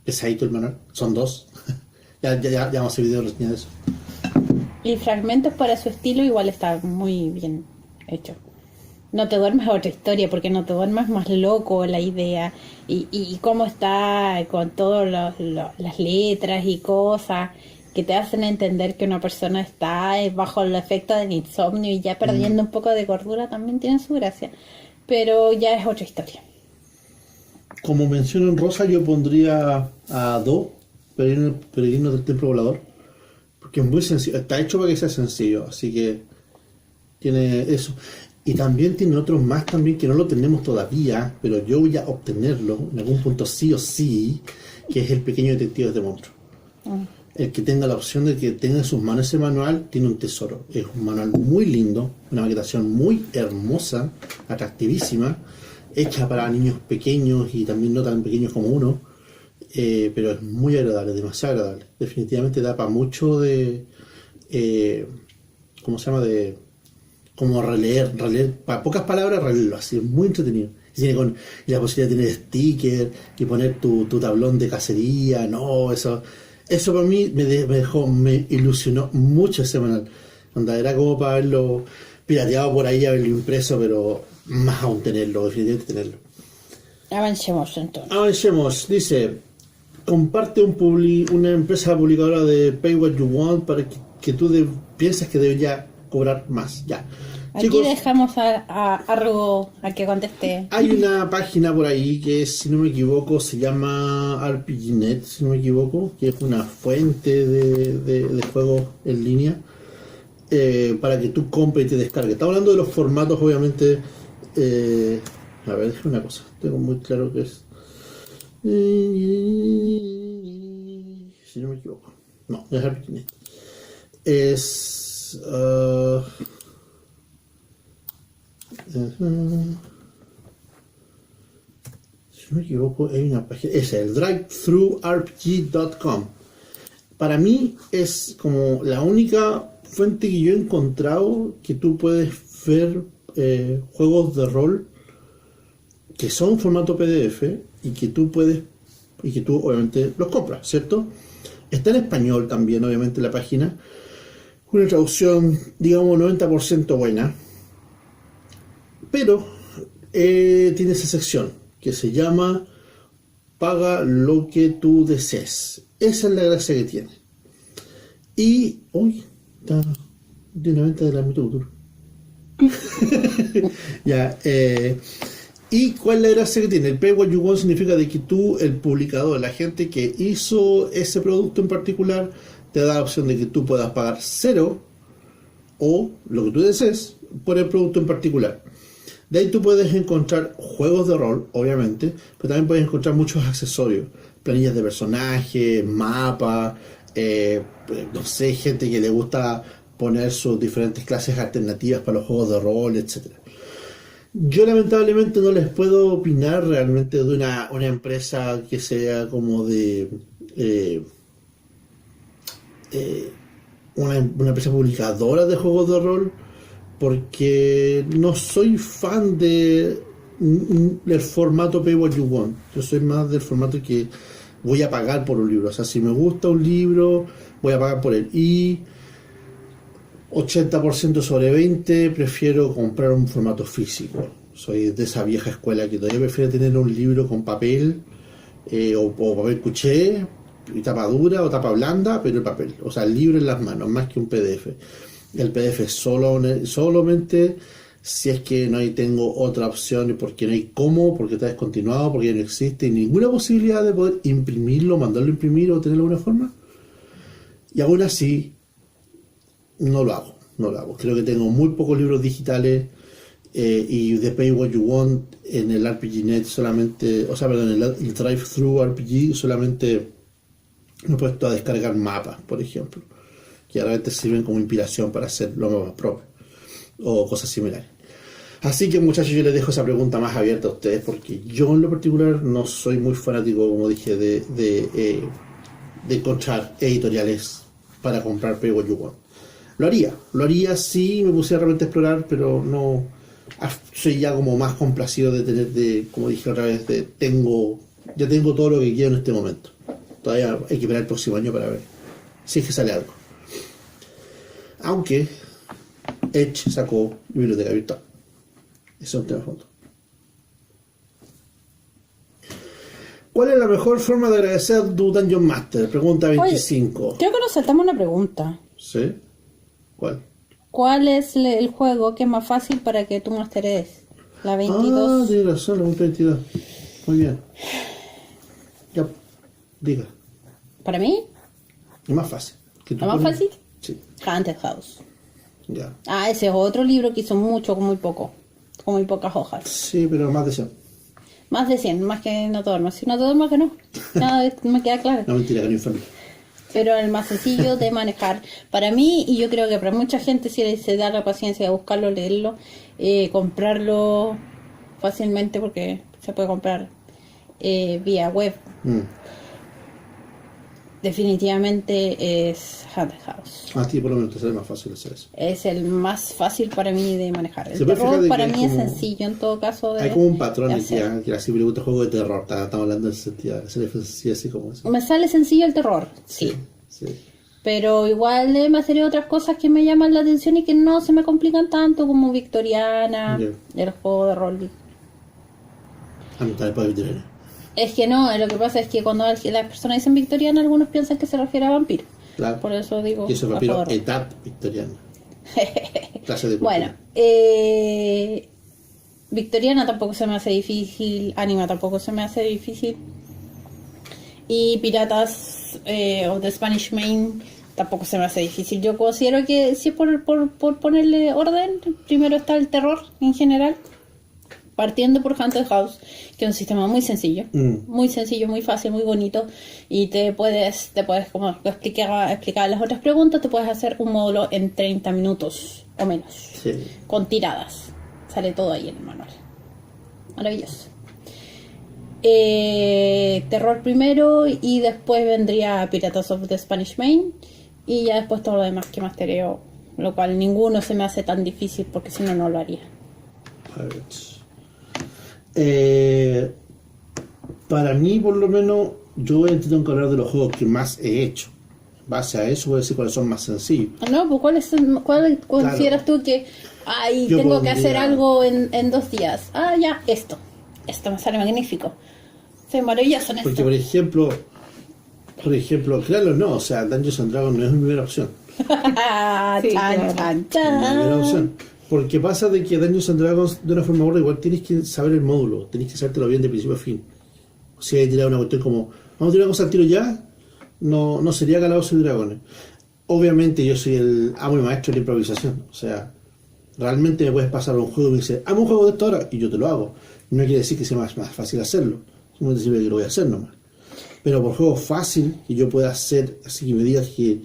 pesadito el manual, son dos. ya vamos a hacer video reseña de eso. Y fragmentos para su estilo igual está muy bien hecho. No te duermes a otra historia, porque no te duermes más loco la idea. Y cómo está con todas las letras y cosas que te hacen entender que una persona está bajo el efecto del insomnio y ya perdiendo un poco de cordura, también tiene su gracia. Pero ya es otra historia. Como menciono en rosa, yo pondría a Do, Peregrinos del Templo Volador, porque es muy sencillo, está hecho para que sea sencillo, así que tiene eso. Y también tiene otros más también que no lo tenemos todavía, pero yo voy a obtenerlo en algún punto sí o sí, que es el Pequeño Detective de Monstruo. El que tenga la opción de que tenga en sus manos ese manual tiene un tesoro. Es un manual muy lindo, una maquetación muy hermosa, atractivísima, hecha para niños pequeños y también no tan pequeños como uno, pero es muy agradable, demasiado agradable. Definitivamente da para mucho de, ¿cómo se llama? De como releer, para pocas palabras releerlo, así, es muy entretenido. Y la posibilidad de tener sticker y poner tu tablón de cacería, no, eso para mí me ilusionó mucho ese manual. Onda, era como para haberlo pirateado por ahí, haberlo impreso, pero más aún tenerlo, definitivamente tenerlo. Avancemos entonces. Avancemos, dice, comparte una empresa publicadora de Pay What You Want para que tú pienses que debería cobrar más. Ya. Aquí Chicos, dejamos a Rugo a que conteste. hay una página por ahí que, si no me equivoco, se llama RPGnet, si no me equivoco, que es una fuente de juegos en línea para que tú compres y te descargues. Estamos hablando de los formatos, obviamente. A ver, déjame una cosa, tengo muy claro que es. Si no me equivoco, no es RPGnet. Es. Si no me equivoco, hay una página, es el drivethrurpg.com. Para mí es como la única fuente que yo he encontrado que tú puedes ver juegos de rol que son formato PDF y que tú obviamente los compras, ¿cierto? Está en español también, obviamente, la página, una traducción, digamos, 90% buena. Pero tiene esa sección que se llama Paga lo que tú desees. Esa es la gracia que tiene. Y hoy está de una venta de la Mitocultura. Ya. ¿Y cuál es la gracia que tiene? El Pay What You Want significa de que tú, el publicador, la gente que hizo ese producto en particular, te da la opción de que tú puedas pagar 0 o lo que tú desees por el producto en particular. De ahí tú puedes encontrar juegos de rol, obviamente, pero también puedes encontrar muchos accesorios, planillas de personajes, mapas, no sé, gente que le gusta poner sus diferentes clases alternativas para los juegos de rol, etc. Yo lamentablemente no les puedo opinar realmente de una empresa que sea como de una empresa publicadora de juegos de rol, porque no soy fan del formato Pay What You Want. Yo soy más del formato que voy a pagar por un libro. O sea, si me gusta un libro, voy a pagar por él. Y 80% sobre 20 prefiero comprar un formato físico. Soy de esa vieja escuela que todavía prefiere tener un libro con papel o papel cuché y tapa dura o tapa blanda, pero el papel, o sea, el libro en las manos, más que un PDF. El PDF es solamente si es que no tengo otra opción, porque no hay cómo, porque está descontinuado, porque ya no existe ninguna posibilidad de poder imprimirlo, mandarlo a imprimir o tenerlo de alguna forma. Y aún así no lo hago. Creo que tengo muy pocos libros digitales y de Pay What You Want en el RPGnet solamente, o sea, perdón, en el DriveThruRPG solamente me he puesto a descargar mapas, por ejemplo, que realmente sirven como inspiración para hacer los mapas propios o cosas similares. Así que, muchachos, yo les dejo esa pregunta más abierta a ustedes, porque yo en lo particular no soy muy fanático, como dije, de encontrar editoriales para comprar Pay What You Want. Lo haría si me pusiera realmente a explorar, pero no soy ya como más complacido de tener, como dije otra vez, ya tengo todo lo que quiero en este momento. Todavía hay que esperar el próximo año para ver si es que sale algo. Aunque Edge sacó biblioteca virtual. Ese es un tema fondo. ¿Cuál es la mejor forma de agradecer a tu Dungeon Master? Pregunta 25. Oye, creo que nos saltamos una pregunta. ¿Sí? ¿Cuál? ¿Cuál es el juego que es más fácil para que tú masteres? La 22. Ah, tienes razón, la 22. Muy bien. Ya, diga. ¿Para mí? Es más fácil. ¿La más fácil? Sí. Haunted House. Ya. Ah, ese es otro libro que hizo mucho con muy poco. Con muy pocas hojas. Sí, pero más de 100. Más de 100, más que No te duermas. Si no te duermas, que no. Nada, me queda claro. No, mentira, que no infierno. Pero el más sencillo de manejar. Para mí, y yo creo que para mucha gente, si se da la paciencia de buscarlo, leerlo, comprarlo fácilmente, porque se puede comprar vía web. Definitivamente es Haunted House. A ti por lo menos te sale más fácil hacer eso. Es el más fácil para mí de manejar. El Se puede fijar terror de para que mí es como- sencillo en todo caso. Hay como un patrón de en hacer. que así me gusta juego de terror. Estamos hablando en ese sentido. Así como eso. Me sale sencillo el terror, sí. Sí. Pero igual me hacer otras cosas que me llaman la atención y que no se me complican tanto, como Victoriana, Ya. el juego de rol. Anotar para Victoriana. Es que no, lo que pasa es que cuando las personas dicen victoriana, algunos piensan que se refiere a vampiro. Claro. Por eso digo. Y eso es vampiro edad victoriana. Clase de Bueno, victoriana tampoco se me hace difícil, Anima tampoco se me hace difícil. Y Piratas of the Spanish Main tampoco se me hace difícil. Yo considero que si es por ponerle orden, primero está el terror en general, partiendo por Haunted House, que es un sistema muy sencillo, muy sencillo, muy fácil, muy bonito, y te puedes como explicar las otras preguntas, te puedes hacer un módulo en 30 minutos o menos, Sí. con tiradas. Sale todo ahí en el manual. Maravilloso. Terror primero y después vendría Piratas of the Spanish Main y ya después todo lo demás que mastereo, lo cual ninguno se me hace tan difícil porque si no, no lo haría. Para mí, por lo menos, yo tengo que hablar de los juegos que más he hecho. En base a eso voy a decir cuáles son más sencillos. No, pues ¿cuál consideras tú que Yo tengo que hacer pondría- algo en 2 días? Ya, esto me sale magnífico. Soy maravilloso en Porque, esto. por ejemplo, claro, no, o sea, Dungeons and Dragons no es mi primera opción. Sí, Chan, claro. chan, Mi primera chan. opción. Porque pasa de que Dungeons and Dragons, de una forma u otra, igual tienes que saber el módulo, tienes que sabértelo bien de principio a fin. Si hay que tirar una cuestión como, vamos a tirar una cosa al tiro ya, no sería Calabozos y Dragones. Obviamente yo soy el amo y maestro de la improvisación, o sea, realmente me puedes pasar un juego y me dices, hazme un juego de esto ahora, y yo te lo hago. No quiere decir que sea más fácil hacerlo, simplemente decir que lo voy a hacer nomás. Pero por juego fácil, que yo pueda hacer, así que me digas que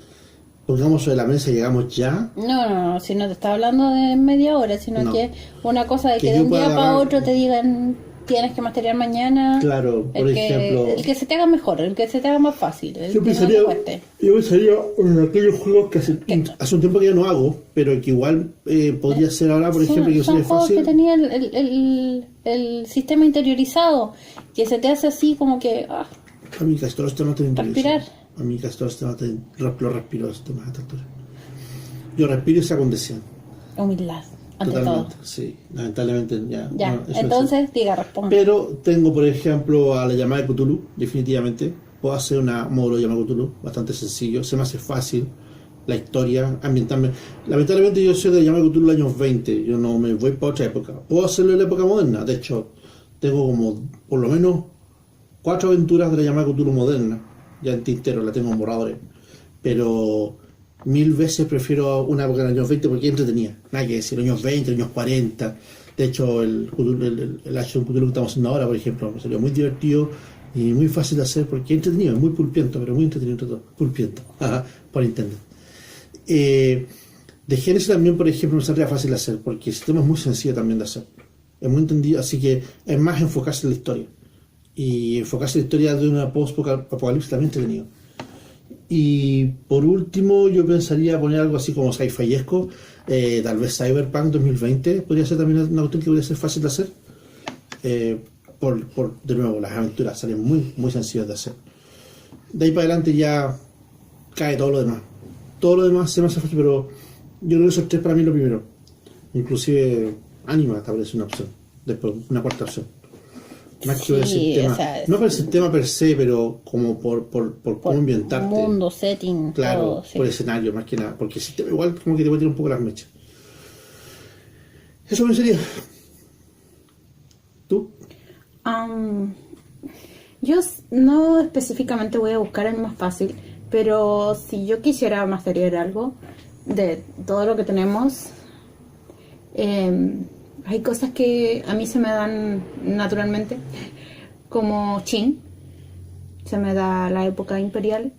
pongamos sobre la mesa y llegamos ya, No, si no te está hablando de media hora, sino No. que una cosa de Que que de yo un pueda día para agarrar- otro te digan tienes que material mañana. claro, por ejemplo... El que se te haga mejor, el que se te haga más fácil, el Yo que no pensaría, te cueste. en aquellos juegos que hace un tiempo que ya no hago, pero que igual podría ser ahora, por ejemplo, que Son sería juegos fácil. que tenía el sistema interiorizado, que se te hace así como que... A mí casi todos los temas tienen Respirar. introducción. A mí casi todos los temas tienen... Lo respiro los temas a esta altura. Yo respiro y saco un deseo. humildad, ante Totalmente, todo. sí. Lamentablemente ya. Ya, no, eso es entonces diga, responde. Pero tengo, por ejemplo, a la llamada de Cthulhu, definitivamente. Puedo hacer un módulo de llamada de Cthulhu, bastante sencillo. Se me hace fácil la historia, ambientarme. Lamentablemente yo soy de llamada de Cthulhu de los años 20, yo no me voy para otra época. Puedo hacerlo en la época moderna, de hecho, tengo como, por lo menos, 4 aventuras de la llamada de Cthulhu moderna. Ya en tintero, la tengo en borradores. Pero 1000 veces prefiero una época de los años 20 porque es entretenida. Nada que decir, los años 20, los años 40. De hecho, el Action Cthulhu que estamos haciendo ahora, por ejemplo, me salió muy divertido y muy fácil de hacer porque es entretenido, es muy pulpiento, pero muy entretenido entre todo. Pulpiento, por internet. De Génesis también, por ejemplo, me saldría fácil de hacer porque el sistema es muy sencillo también de hacer. Es muy entendido, así que es más enfocarse en la historia. Y enfocarse en la historia de una post-apocalipsis también entretenido. Y por último, yo pensaría poner algo así como sci-fiesco, tal vez Cyberpunk 2020 podría ser también una cuestión que podría ser fácil de hacer. De nuevo, las aventuras salen muy, muy sencillas de hacer. De ahí para adelante ya cae todo lo demás. Todo lo demás se me hace fácil, pero yo creo que esos 3 para mí es lo primero. Inclusive Anima tal vez es una opción, después una cuarta opción. Más que el Sí, sistema, o sea, no por el sistema per se, pero como por cómo ambientarte. Mundo, setting, Claro, todo, sí. por escenario más que nada, porque el sistema igual como que te puede tirar un poco las mechas. Eso me sería. ¿Tú? No específicamente voy a buscar el más fácil, pero si yo quisiera masterizar algo de todo lo que tenemos, hay cosas que a mí se me dan naturalmente, como Qin, se me da la época imperial,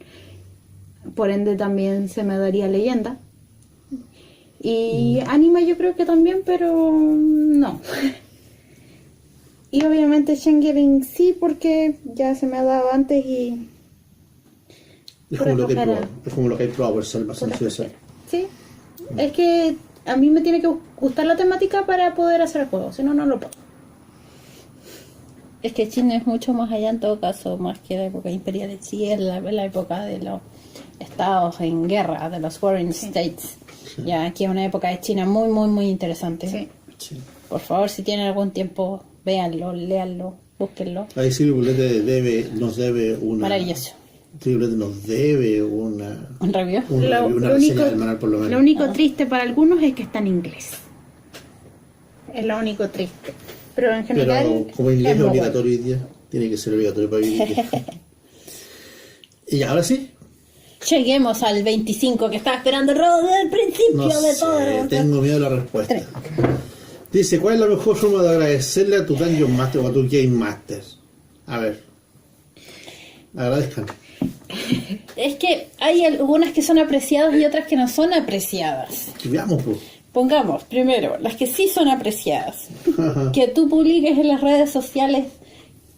por ende también se me daría leyenda. Y Anima yo creo que también, pero no. Y obviamente Shangering sí, porque ya se me ha dado antes y... Es Pura como lo que he flojera. probado. Es como lo que he probado, por ser más Pura sencillo de hacer. Sí, es que a mí me tiene que gustar la temática para poder hacer el juego, si no, no lo puedo. Es que China es mucho más allá en todo caso, más que la época imperial en sí, es la época de los estados en guerra, de los foreign states. Ya aquí es una época de China muy, muy, muy interesante. Sí. Sí. Por favor, si tienen algún tiempo, véanlo, léanlo, búsquenlo. Ahí Silvio Bolete nos debe una... Maravilloso. Silvio Bolete nos debe una... ¿Un review? Una reseña del manual, por lo menos. Lo único triste para algunos es que está en inglés. Es lo único triste. Pero en general. Pero como inglés es muy obligatorio hoy día, tiene que ser obligatorio para vivir. Y ahora sí, Lleguemos al 25 que estaba esperando Rodo desde el principio no de sé, todo. tengo miedo a la respuesta. Dice, ¿cuál es la mejor forma de agradecerle a tu Dungeon Master o a tu Game Master? A ver, agradezcan. Es que hay algunas que son apreciadas y otras que no son apreciadas. Que veamos, pues. Pongamos, primero, las que sí son apreciadas. Que tú publiques en las redes sociales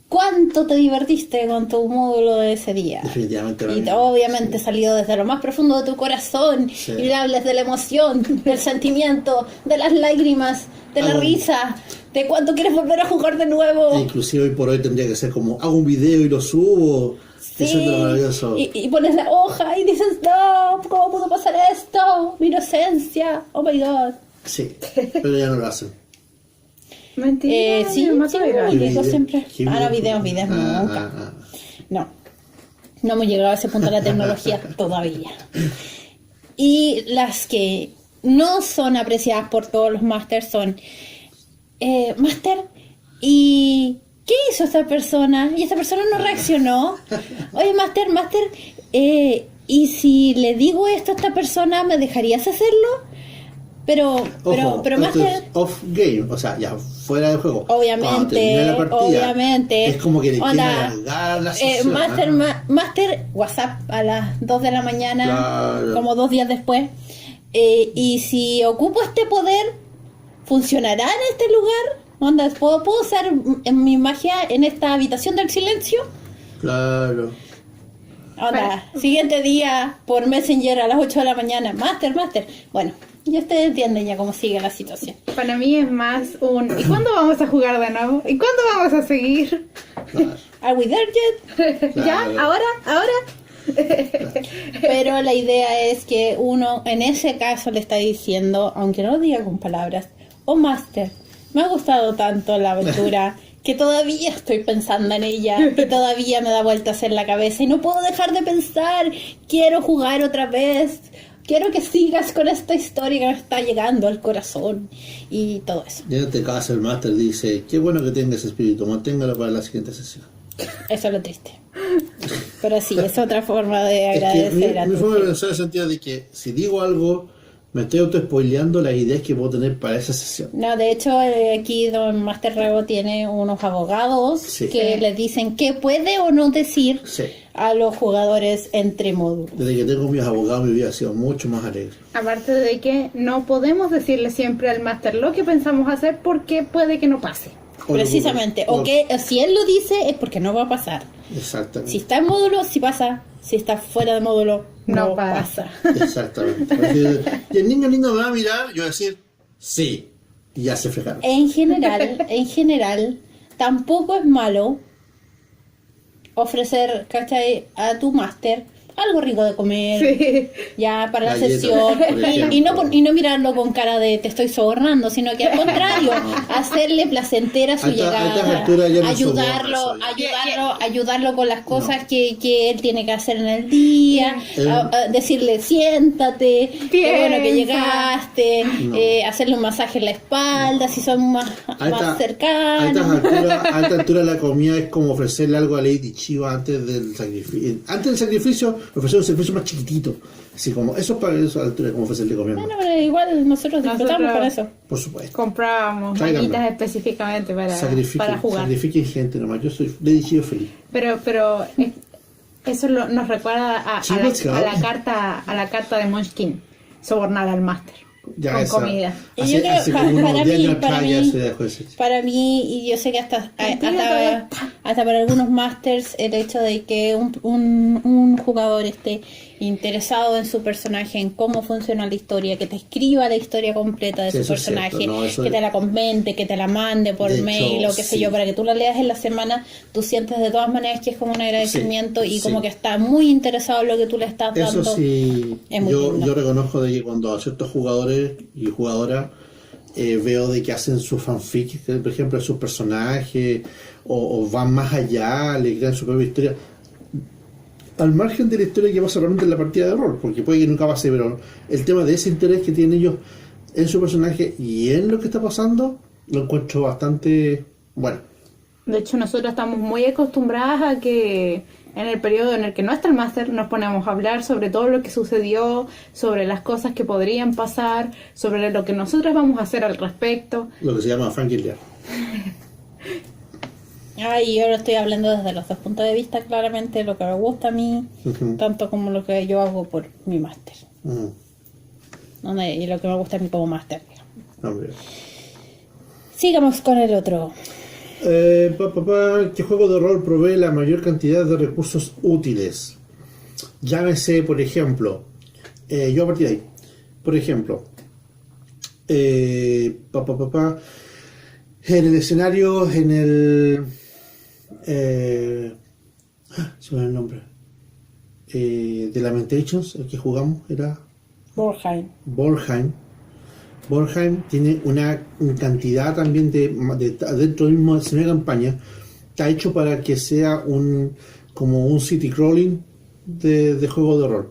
cuánto te divertiste con tu módulo de ese día. Definitivamente. Y obviamente salido desde lo más profundo de tu corazón. Sí. Y le hables de la emoción, del sentimiento, de las lágrimas, de la risa, de cuánto quieres volver a jugar de nuevo. Inclusive hoy por hoy tendría que ser como, hago un video y lo subo. Sí, Eso es lo maravilloso. y pones la hoja y dices, no, ¿cómo pudo pasar esto? Mi inocencia, oh my god. Sí, pero ya no lo hacen. Mentira. Sí, me mato de sí, ganas. digo siempre. ¿Qué Ah, no, video? videos, nunca. No hemos llegado a ese punto de la tecnología todavía. Y las que no son apreciadas por todos los masters son Master, ¿y qué hizo esta persona? Y esta persona no reaccionó. Oye, Master, ¿y si le digo esto a esta persona, me dejarías hacerlo? Pero Ojo, esto Master, es off game, o sea, ya fuera del juego. obviamente, Cuando termine la partida, obviamente. es como que le quieren Onda, alargar la sesión. Master, WhatsApp a las 2 de la mañana, Claro. como 2 días después. Y si ocupo este poder, ¿funcionará en este lugar? Onda, ¿puedo usar en mi magia en esta habitación del silencio? Claro. Onda, siguiente día por Messenger a las 8 de la mañana. Master. Bueno, ya ustedes entienden ya cómo sigue la situación. Para mí es más un ¿y cuándo vamos a jugar de nuevo? ¿Y cuándo vamos a seguir? Claro. ¿Are we there yet? ¿Ya? Claro. ¿Ahora? Pero la idea es que uno en ese caso le está diciendo, aunque no lo diga con palabras, oh Master, me ha gustado tanto la aventura que todavía estoy pensando en ella, que todavía me da vueltas en la cabeza y no puedo dejar de pensar, quiero jugar otra vez, quiero que sigas con esta historia que me está llegando al corazón y todo eso. Y en este caso el Master dice, qué bueno que tenga ese espíritu, manténgalo para la siguiente sesión. Eso es lo triste. Pero sí, es otra forma de Es que agradecer a mi tu forma de gente. pensar en el sentido de que si digo algo, me estoy auto-spoileando las ideas que puedo tener para esa sesión. No, de hecho, aquí Don Master Rebo tiene unos abogados Sí. que les dicen qué puede o no decir Sí. a los jugadores entre módulos. Desde que tengo mis abogados, mi vida ha sido mucho más alegre. Aparte de que no podemos decirle siempre al máster lo que pensamos hacer porque puede que no pase. Precisamente. O que si él lo dice es porque no va a pasar. Exactamente. Si está en módulo, sí pasa. Si está fuera de módulo, no No pasa. pasa. Exactamente. Porque- y el niño lindo me va a mirar y va a decir, sí. Y ya se fregaron. En general, tampoco es malo ofrecer, ¿cachai? A tu máster algo rico de comer. Sí. Ya para la Galletas, sesión por ejemplo. y no mirarlo con cara de te estoy sobornando, sino que al contrario, hacerle placentera su A estas llegada, alturas ya no soborna ayudarlo con las cosas que él tiene que hacer en el día, a decirle siéntate, qué bueno que llegaste, No. hacerle un masaje en la espalda si son más A cercanos. esta altura la comida es como ofrecerle algo a Lady Chiva antes del sacrificio. Antes del sacrificio, ofrecer un sacrificio más chiquitito. Así como, eso es para esa altura, como ofrecerle comida. Bueno, pero igual nosotros disfrutamos con eso. Por supuesto. Comprábamos Tráiganme. manitas específicamente para Sacrifiquen, jugar. sacrifiquen gente nomás. Yo soy Lady Chiva feliz. Pero eso nos recuerda a la carta de Munchkin, sobornar al máster Ya con esa- comida. Y Hace, yo creo, hace como unos 10 años atrás ya se dejó ese. para mí, y yo sé que hasta para algunos masters, el hecho de que un jugador esté interesado en su personaje, en cómo funciona la historia, que te escriba la historia completa de Sí, su eso es personaje, cierto, no, eso que es- te la comente, que te la mande por De mail hecho, o qué sé sí. yo, para que tú la leas en la semana, tú sientes de todas maneras que es como un agradecimiento Sí, y sí. como que está muy interesado en lo que tú le estás dando. Eso sí, Es muy yo lindo. reconozco de que cuando a ciertos jugadores y jugadoras veo de que hacen su fanfic, por ejemplo, de sus personajes, o van más allá, le crean su propia historia, al margen de la historia que pasa realmente en la partida de rol, porque puede que nunca pase, pero el tema de ese interés que tienen ellos en su personaje y en lo que está pasando, lo encuentro bastante bueno. De hecho, nosotros estamos muy acostumbradas a que en el periodo en el que no está el máster nos ponemos a hablar sobre todo lo que sucedió, sobre las cosas que podrían pasar, sobre lo que nosotros vamos a hacer al respecto. Lo que se llama franquiciar. Y yo lo estoy hablando desde los dos puntos de vista, claramente, lo que me gusta a mí, tanto como lo que yo hago por mi máster. Y lo que me gusta a mí como máster. Sigamos con el otro. ¿Qué juego de rol provee la mayor cantidad de recursos útiles? Llámese, por ejemplo, yo a partir de ahí, por ejemplo, en el escenario, en el... se me va el nombre. De Lamentations, el que jugamos era... Borheim. Borheim tiene una cantidad también dentro del mismo escenario de campaña. Está hecho para que sea como un city crawling de juego de rol.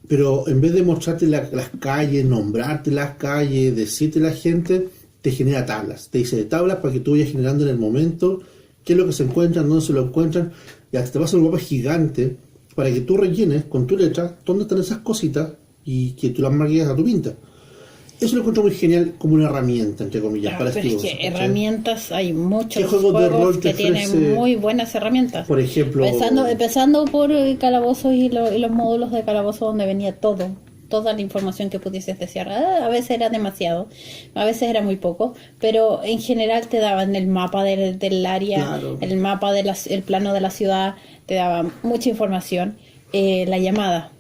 Pero en vez de mostrarte las calles, nombrarte las calles, decirte la gente, te genera tablas. Te dice tablas para que tú vayas generando en el momento qué es lo que se encuentran, dónde se lo encuentran, y hasta te pasa un mapa gigante para que tú rellenes con tu letra dónde están esas cositas y que tú las marques a tu pinta. Eso lo encuentro muy genial como una herramienta, entre comillas, para pero es que herramientas, hay muchos juegos de rol que tienen muy buenas herramientas. Por ejemplo, empezando por calabozos y los módulos de calabozo donde venía toda la información que pudieses desear. A veces era demasiado, a veces era muy poco, pero en general te daban el mapa del área, claro, el mapa el plano de la ciudad, te daban mucha información. La llamada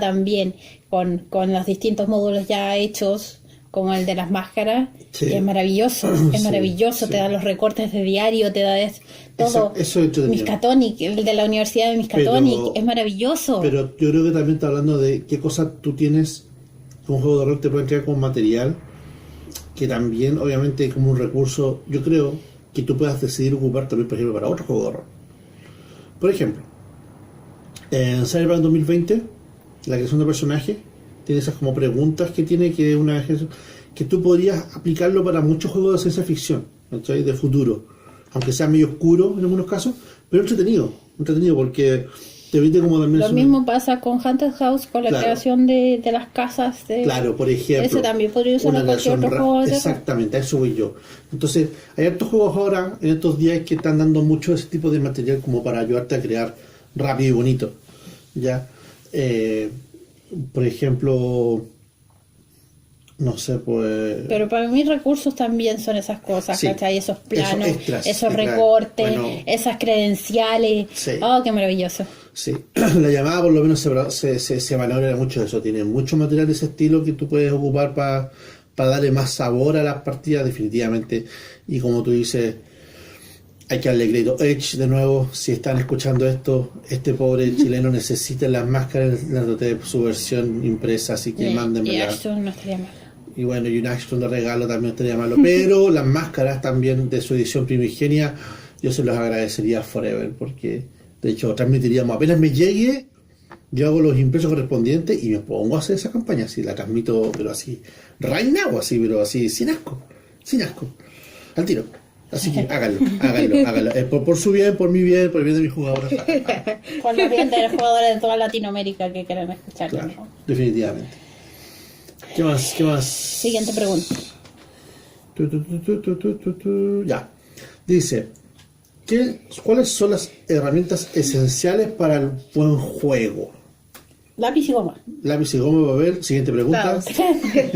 también, con los distintos módulos ya hechos, como el de las máscaras, sí, es maravilloso, sí. Te da los recortes de diario, te da todo. Eso Miskatonic, el de la Universidad de Miskatonic, es maravilloso. Pero yo creo que también está hablando de qué cosas tú tienes con un juego de rol, te pueden crear como material, que también, obviamente, como un recurso, yo creo que tú puedas decidir ocupar también, por ejemplo, para otro juego de rol. Por ejemplo, en Cyberpunk 2020, la creación de personajes tiene esas como preguntas que tiene que tú podrías aplicarlo para muchos juegos de ciencia ficción, ¿cachai? De futuro, aunque sea medio oscuro en algunos casos, pero entretenido porque te permite como también... Lo mismo pasa con Haunted House, con la creación de las casas. Claro, por ejemplo. Ese también podría usarlo en cualquier otro juego. Exactamente, a eso voy yo. Entonces, hay hartos juegos ahora, en estos días, que están dando mucho ese tipo de material como para ayudarte a crear rápido y bonito, ¿ya? Por ejemplo, no sé, pues... Pero para mí recursos también son esas cosas, sí, ¿cachai? Esos planos, esos recortes, bueno, esas credenciales. Sí. Oh, qué maravilloso. Sí, la llamada por lo menos se valora mucho de eso. Tiene mucho material de ese estilo que tú puedes ocupar para darle más sabor a las partidas, definitivamente. Y como tú dices, hay que darle crédito. Edge, de nuevo, si están escuchando esto, este pobre chileno necesita las máscaras de su versión impresa, así que mándenmela. Y Ashton no estaría mal. Y bueno, y un Ashton de regalo también no estaría malo. Pero las máscaras también de su edición primigenia, yo se los agradecería forever, porque de hecho transmitiríamos, apenas me llegue, yo hago los impresos correspondientes y me pongo a hacer esa campaña, así la transmito, pero así, right now, así, pero así, sin asco, al tiro. Así que háganlo. Por su bien, por mi bien, por el bien de mis jugadores. Por el bien de los jugadores de toda Latinoamérica que quieren escuchar. Claro, ¿no? Definitivamente. ¿Qué más? Siguiente pregunta. Ya. Dice, ¿cuáles son las herramientas esenciales para el buen juego? Lápiz y goma. Lápiz y goma, papel. Siguiente pregunta.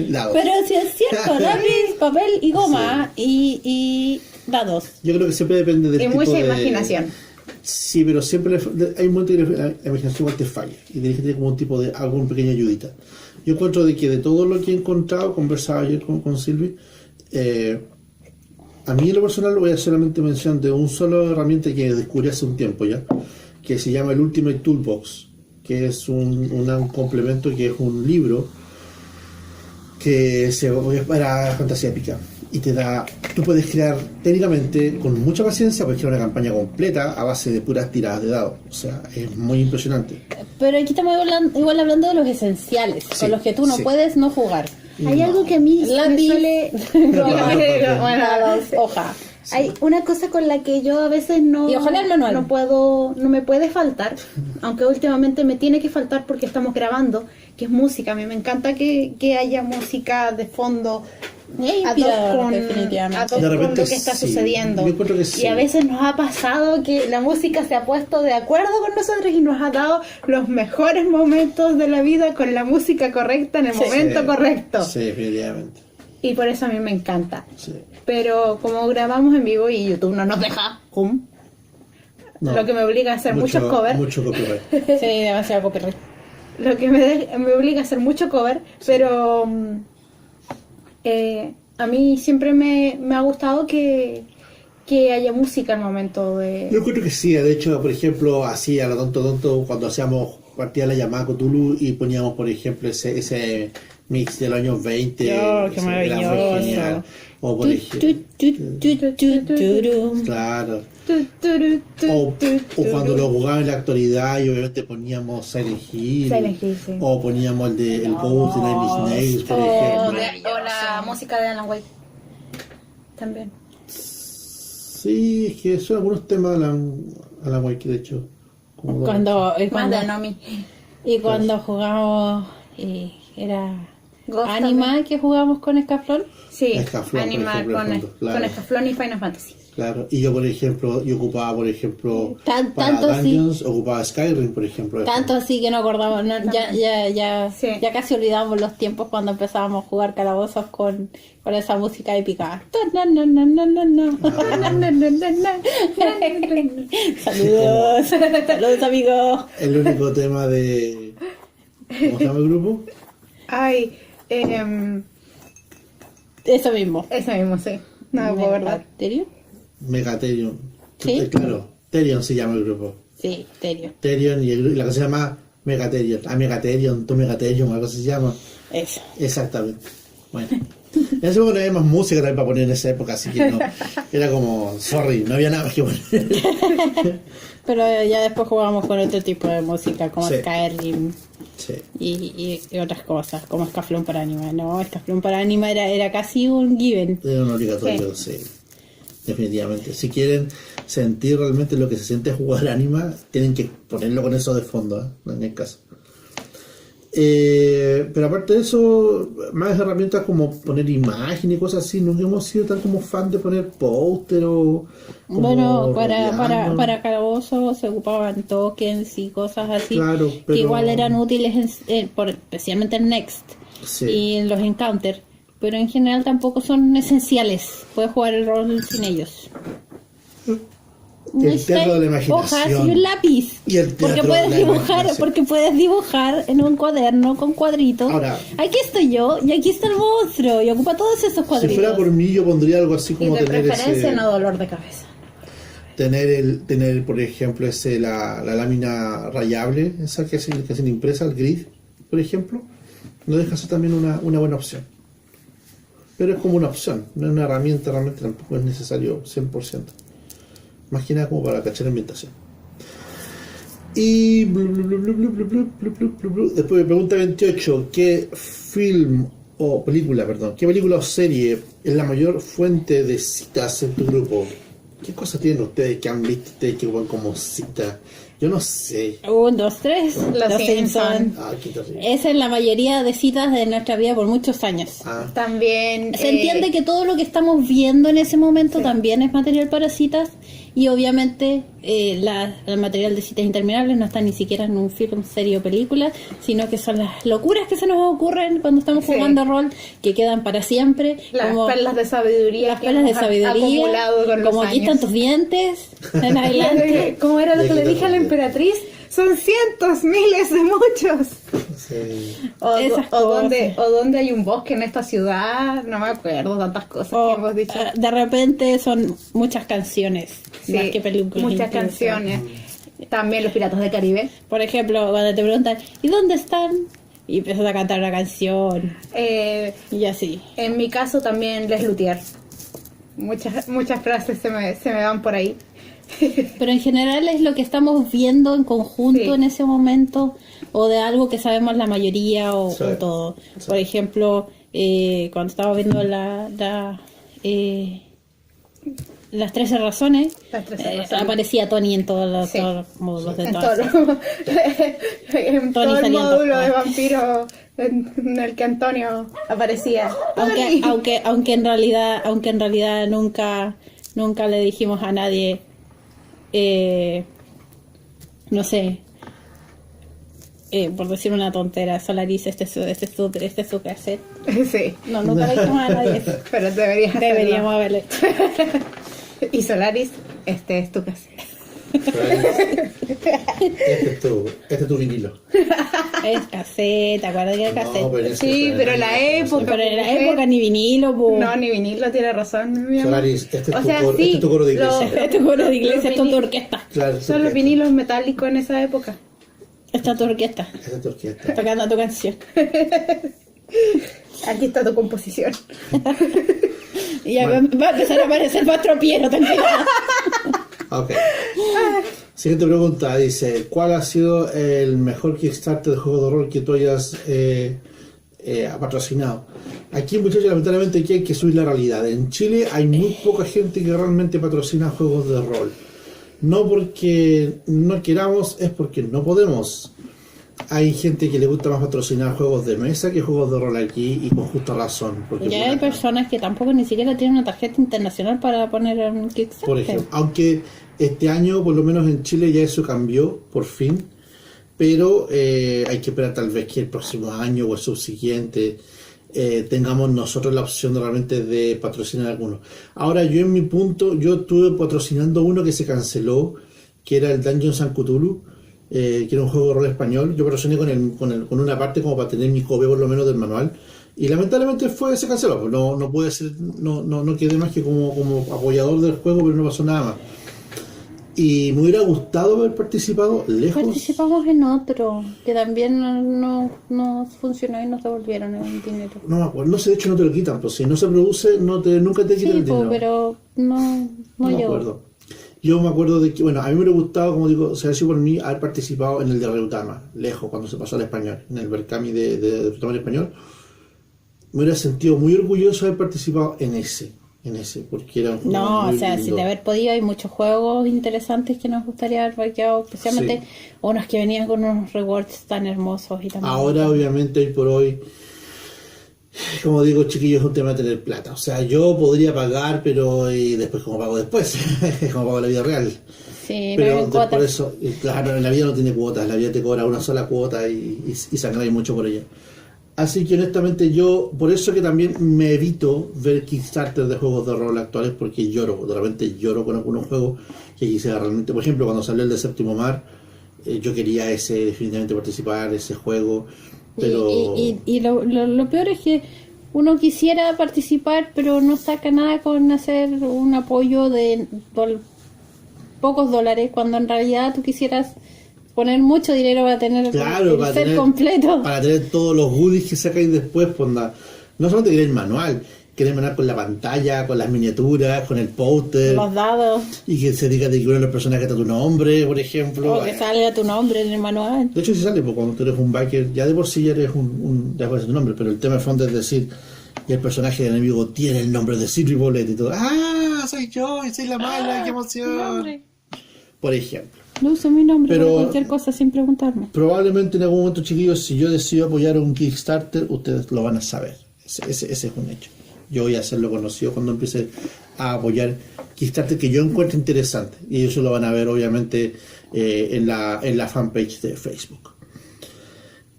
Dados. Pero si es cierto, lápiz, papel y goma, sí. y dados. Yo creo que siempre depende del tipo de... Y mucha imaginación. Sí, pero siempre hay un momento que la imaginación igual te falla y tienes que tener como un tipo de alguna pequeña ayudita. Yo encuentro de que de todo lo que he encontrado, conversaba ayer con Silvi, a mí en lo personal voy a solamente mencionar de un solo herramienta que descubrí hace un tiempo ya, que se llama el Ultimate Toolbox, que es un complemento, que es un libro que se para fantasía épica. Y te da, tú puedes crear técnicamente, con mucha paciencia, puedes crear una campaña completa a base de puras tiradas de dados. O sea, es muy impresionante. Pero aquí estamos igual hablando de los esenciales, Sí, con los que tú no sí. puedes no jugar. Hay algo que a mí me Lápiz. suele... Dados, hoja. Hay una cosa con la que yo a veces no, Y ojalá el manual. no me puede faltar, aunque últimamente me tiene que faltar porque estamos grabando, que es música. A mí me encanta que haya música de fondo Es ad hoc inspirador, definitivamente. ad hoc De con repente lo que está sí. sucediendo. Yo encuentro que sí. Y a veces nos ha pasado que la música se ha puesto de acuerdo con nosotros y nos ha dado los mejores momentos de la vida con la música correcta en el momento correcto. Sí, definitivamente. Y por eso a mí me encanta. Sí. Pero como grabamos en vivo y YouTube no nos deja, No, lo que me obliga a hacer muchos covers, Mucho copyright. Sí, demasiado copyright. lo que me obliga a hacer mucho cover, pero a mí siempre me ha gustado que haya música al momento de... Yo encuentro que sí, de hecho, por ejemplo, así a lo tonto, cuando hacíamos partida de la llamada Cthulhu y poníamos, por ejemplo, ese mix de los años 20, Qué era muy maravilloso. genial. O por ejemplo, claro. O cuando lo jugaba en la actualidad y obviamente poníamos Silent Hill, Silent Hill, sí. o poníamos el Ghost de Nine Inch Nails, por ejemplo. O la música de Alan Wake también. Sí, es que son algunos temas de Alan Wake, de hecho. Como Cuando Más de Nomi. y cuando jugamos era Ghost Anima también. que jugamos con Escaflón. Sí, Escaflón, por Anima ejemplo, con, de fondo, claro. con Escaflón y Final Fantasy. Claro, y yo por ejemplo, ocupaba por ejemplo para Tanto así. Dungeons, ocupaba Skyrim por ejemplo. Tanto así que no acordamos, ya Sí. casi olvidamos los tiempos cuando empezábamos a jugar calabozos con esa música épica. Saludos amigos. El único tema de ¿cómo se llama el grupo? Ay, Eso mismo. eso mismo, sí. No me puedo acordar. ¿Terio? Megatherion. ¿Sí? Claro, Therion se llama el grupo. Sí, Terio. Therion y la cosa se llama Megatherion. Megatherion, tu Megatherion, algo así se llama. Eso. Exactamente. Bueno. En ese momento no había más música también para poner en esa época, así que no. Era como, sorry, no había nada más que poner. Pero ya después jugábamos con otro tipo de música, como Sí. Skyrim Sí. y otras cosas, como Escaflón para Anima. No, Escaflón para Anima era casi un given. Era un obligatorio, sí. Definitivamente. Si quieren sentir realmente lo que se siente jugar anima, tienen que ponerlo con eso de fondo, ¿eh? No en el caso. Pero aparte de eso, más herramientas como poner imagen y cosas así, no hemos sido tan como fan de poner póster o... como Bueno, rodeando. para calabozos se ocupaban tokens y cosas así, Claro, que pero- igual eran útiles, especialmente en Next Sí. y en los Encounter, pero en general tampoco son esenciales. Puedes jugar el rol sin ellos. El teatro de la imaginación. Hojas y un lápiz. Y el teatro porque de puedes la dibujar, imaginación. porque puedes dibujar en un cuaderno con cuadritos. Ahora- aquí estoy yo y aquí está el monstruo y ocupa todos esos Si cuadritos. fuera por mí, yo pondría algo así Y como de tener preferencia ese... no dolor de cabeza. Tener por ejemplo la lámina rayable, esa que hacen impresa, el grid, por ejemplo, no deja ser también una buena opción. Pero es como una opción, no es una herramienta, realmente tampoco es necesario 100%. Más que nada como para cachar ambientación. Y después de pregunta 28, ¿qué film o película, perdón, qué película o serie es la mayor fuente de citas en tu grupo? ¿Qué cosas tienen ustedes que han visto ustedes que van como cita? Yo no sé. 1, 2, 3. Los Los Simpson. Simpson. Ay, qué terrible. Esa es la mayoría de citas de nuestra vida por muchos años. Ah, También... Se entiende que todo lo que estamos viendo en ese momento también es material para citas y obviamente el material de citas interminables no está ni siquiera en un film, serie o película, sino que son las locuras que se nos ocurren cuando estamos Sí. jugando rol, que quedan para siempre. las como perlas de sabiduría las que perlas de hemos sabiduría, acumulado con los como aquí años. están tus dientes, en adelante. ¿Cómo era lo que le dije a la Exactamente. emperatriz? Son cientos, miles de muchos. sí. Esas O donde hay un bosque en esta ciudad. No me acuerdo tantas cosas O, que hemos dicho. de repente son muchas canciones, Sí, más que películas. muchas incluso. canciones. También los Piratas del Caribe. Por ejemplo, cuando te preguntan, ¿y dónde están? y empiezas a cantar una canción y así. En mi caso también Les Luthier. Muchas frases se me van por ahí. Pero en general es lo que estamos viendo en conjunto Sí. en ese momento, o de algo que sabemos la mayoría o Sí. todo. Sí. Por ejemplo, cuando estaba viendo las 13 razones, Las 13 razones. aparecía Tony en todos los, Sí. todos los módulos de En todas. en Tony todo el salía en módulo todas de partes. vampiro en el que Antonio aparecía. Aunque en realidad nunca le dijimos a nadie, no sé, por decir una tontera, Solaris, este es su cassette. Sí, No, nunca le dijimos a nadie eso. pero deberíamos Haberlo hecho. Y Solaris, este es tu casa. Este es tu vinilo. Es cassette, ¿te acuerdas que era cassette? No, pero ese Sí, es pero la época. Pero en la época ni vinilo, po. No, ni vinilo, tiene razón, mi amor. Solaris, este es O tu sea, coro, sí, este es tu coro de iglesia. Esta es tu coro de iglesia, esta es tu vinil- orquesta. Claro, Son los vinilos metálicos en esa época. Esta es tu orquesta, Esta es tu orquesta. tocando tu canción. Aquí está tu composición. Y ya va a empezar a aparecer más tropiero, ten cuidado. Ok. Siguiente pregunta, dice, ¿cuál ha sido el mejor Kickstarter de juego de rol que tú hayas patrocinado? Aquí, muchachos, lamentablemente aquí hay que subir la realidad. En Chile hay muy poca gente que realmente patrocina juegos de rol. No porque no queramos, es porque no podemos. Hay gente que le gusta más patrocinar juegos de mesa que juegos de rol aquí, y con justa razón. Porque Ya hay personas que tampoco ni siquiera tienen una tarjeta internacional para poner en un Kickstarter. por ejemplo, aunque este año, por lo menos en Chile, ya eso cambió, por fin, pero hay que esperar tal vez que el próximo año o el subsiguiente tengamos nosotros la opción de realmente de patrocinar algunos. Ahora, yo en mi punto, yo estuve patrocinando uno que se canceló, que era el Dungeons and Cthulhu, que era un juego de rol español. Yo patrociné con una parte como para tener mi copia por lo menos del manual, y lamentablemente se canceló. Pues no puede ser, no quedé más que como apoyador del juego, pero no pasó nada más. Y me hubiera gustado haber participado lejos. Participamos en otro que también no funcionó y nos devolvieron el dinero. No me acuerdo, no sé, de hecho no te lo quitan, pues si no se produce, nunca te quitan Sí, el dinero. pero no No me llegó. acuerdo. Yo me acuerdo de que, bueno, a mí me hubiera gustado, como digo, o sea, si por mí, haber participado en el de Reutama, lejos, cuando se pasó al español, en el Berkami de Reutama en español. Me hubiera sentido muy orgulloso de haber participado en ese, porque era un juego No, muy o sea, lindo. sin haber podido, hay muchos juegos interesantes que nos gustaría haber vaqueado, especialmente Sí. unos que venían con unos rewards tan hermosos y tan Ahora, obviamente, hoy por hoy, como digo, chiquillos, es un tema de tener plata. O sea, yo podría pagar, pero ¿y después cómo pago después? ¿Cómo pago en la vida real? Sí, no Pero hay cuotas. por eso, y claro, en la vida no tiene cuotas, la vida te cobra una sola cuota y sangráis mucho por ella. Así que honestamente yo, por eso que también me evito ver Kickstarter de juegos de rol actuales, porque lloro, de repente lloro con algunos juegos que quisiera realmente. Por ejemplo, cuando salió el de Séptimo Mar, yo quería definitivamente participar, ese juego, pero... Y lo peor es que uno quisiera participar, pero no saca nada con hacer un apoyo de pocos dólares, cuando en realidad tú quisieras poner mucho dinero para tener Claro, el para set tener, completo. para tener todos los goodies que sacáis después, pues no solamente queréis el manual, queréis manual con la pantalla, con las miniaturas, con el póster, Los dados, y que se diga de que uno de los personajes está tu nombre, por ejemplo. o que salga tu nombre en el manual. De hecho, si sale, pues cuando tú eres un backer, ya de por sí ya eres ya puedes ser tu nombre, pero el tema de fondo es decir, y el personaje del enemigo tiene el nombre de Silvi Bolet y todo. ¡Ah! Soy yo, y soy la mala, qué emoción. Por ejemplo. No uso mi nombre Pero- para cualquier cosa sin preguntarme. Probablemente en algún momento, chiquillos, si yo decido apoyar un Kickstarter, ustedes lo van a saber. Ese es un hecho. Yo voy a hacerlo conocido cuando empiece a apoyar Kickstarter que yo encuentro interesante. Y eso lo van a ver, obviamente, en la fanpage de Facebook.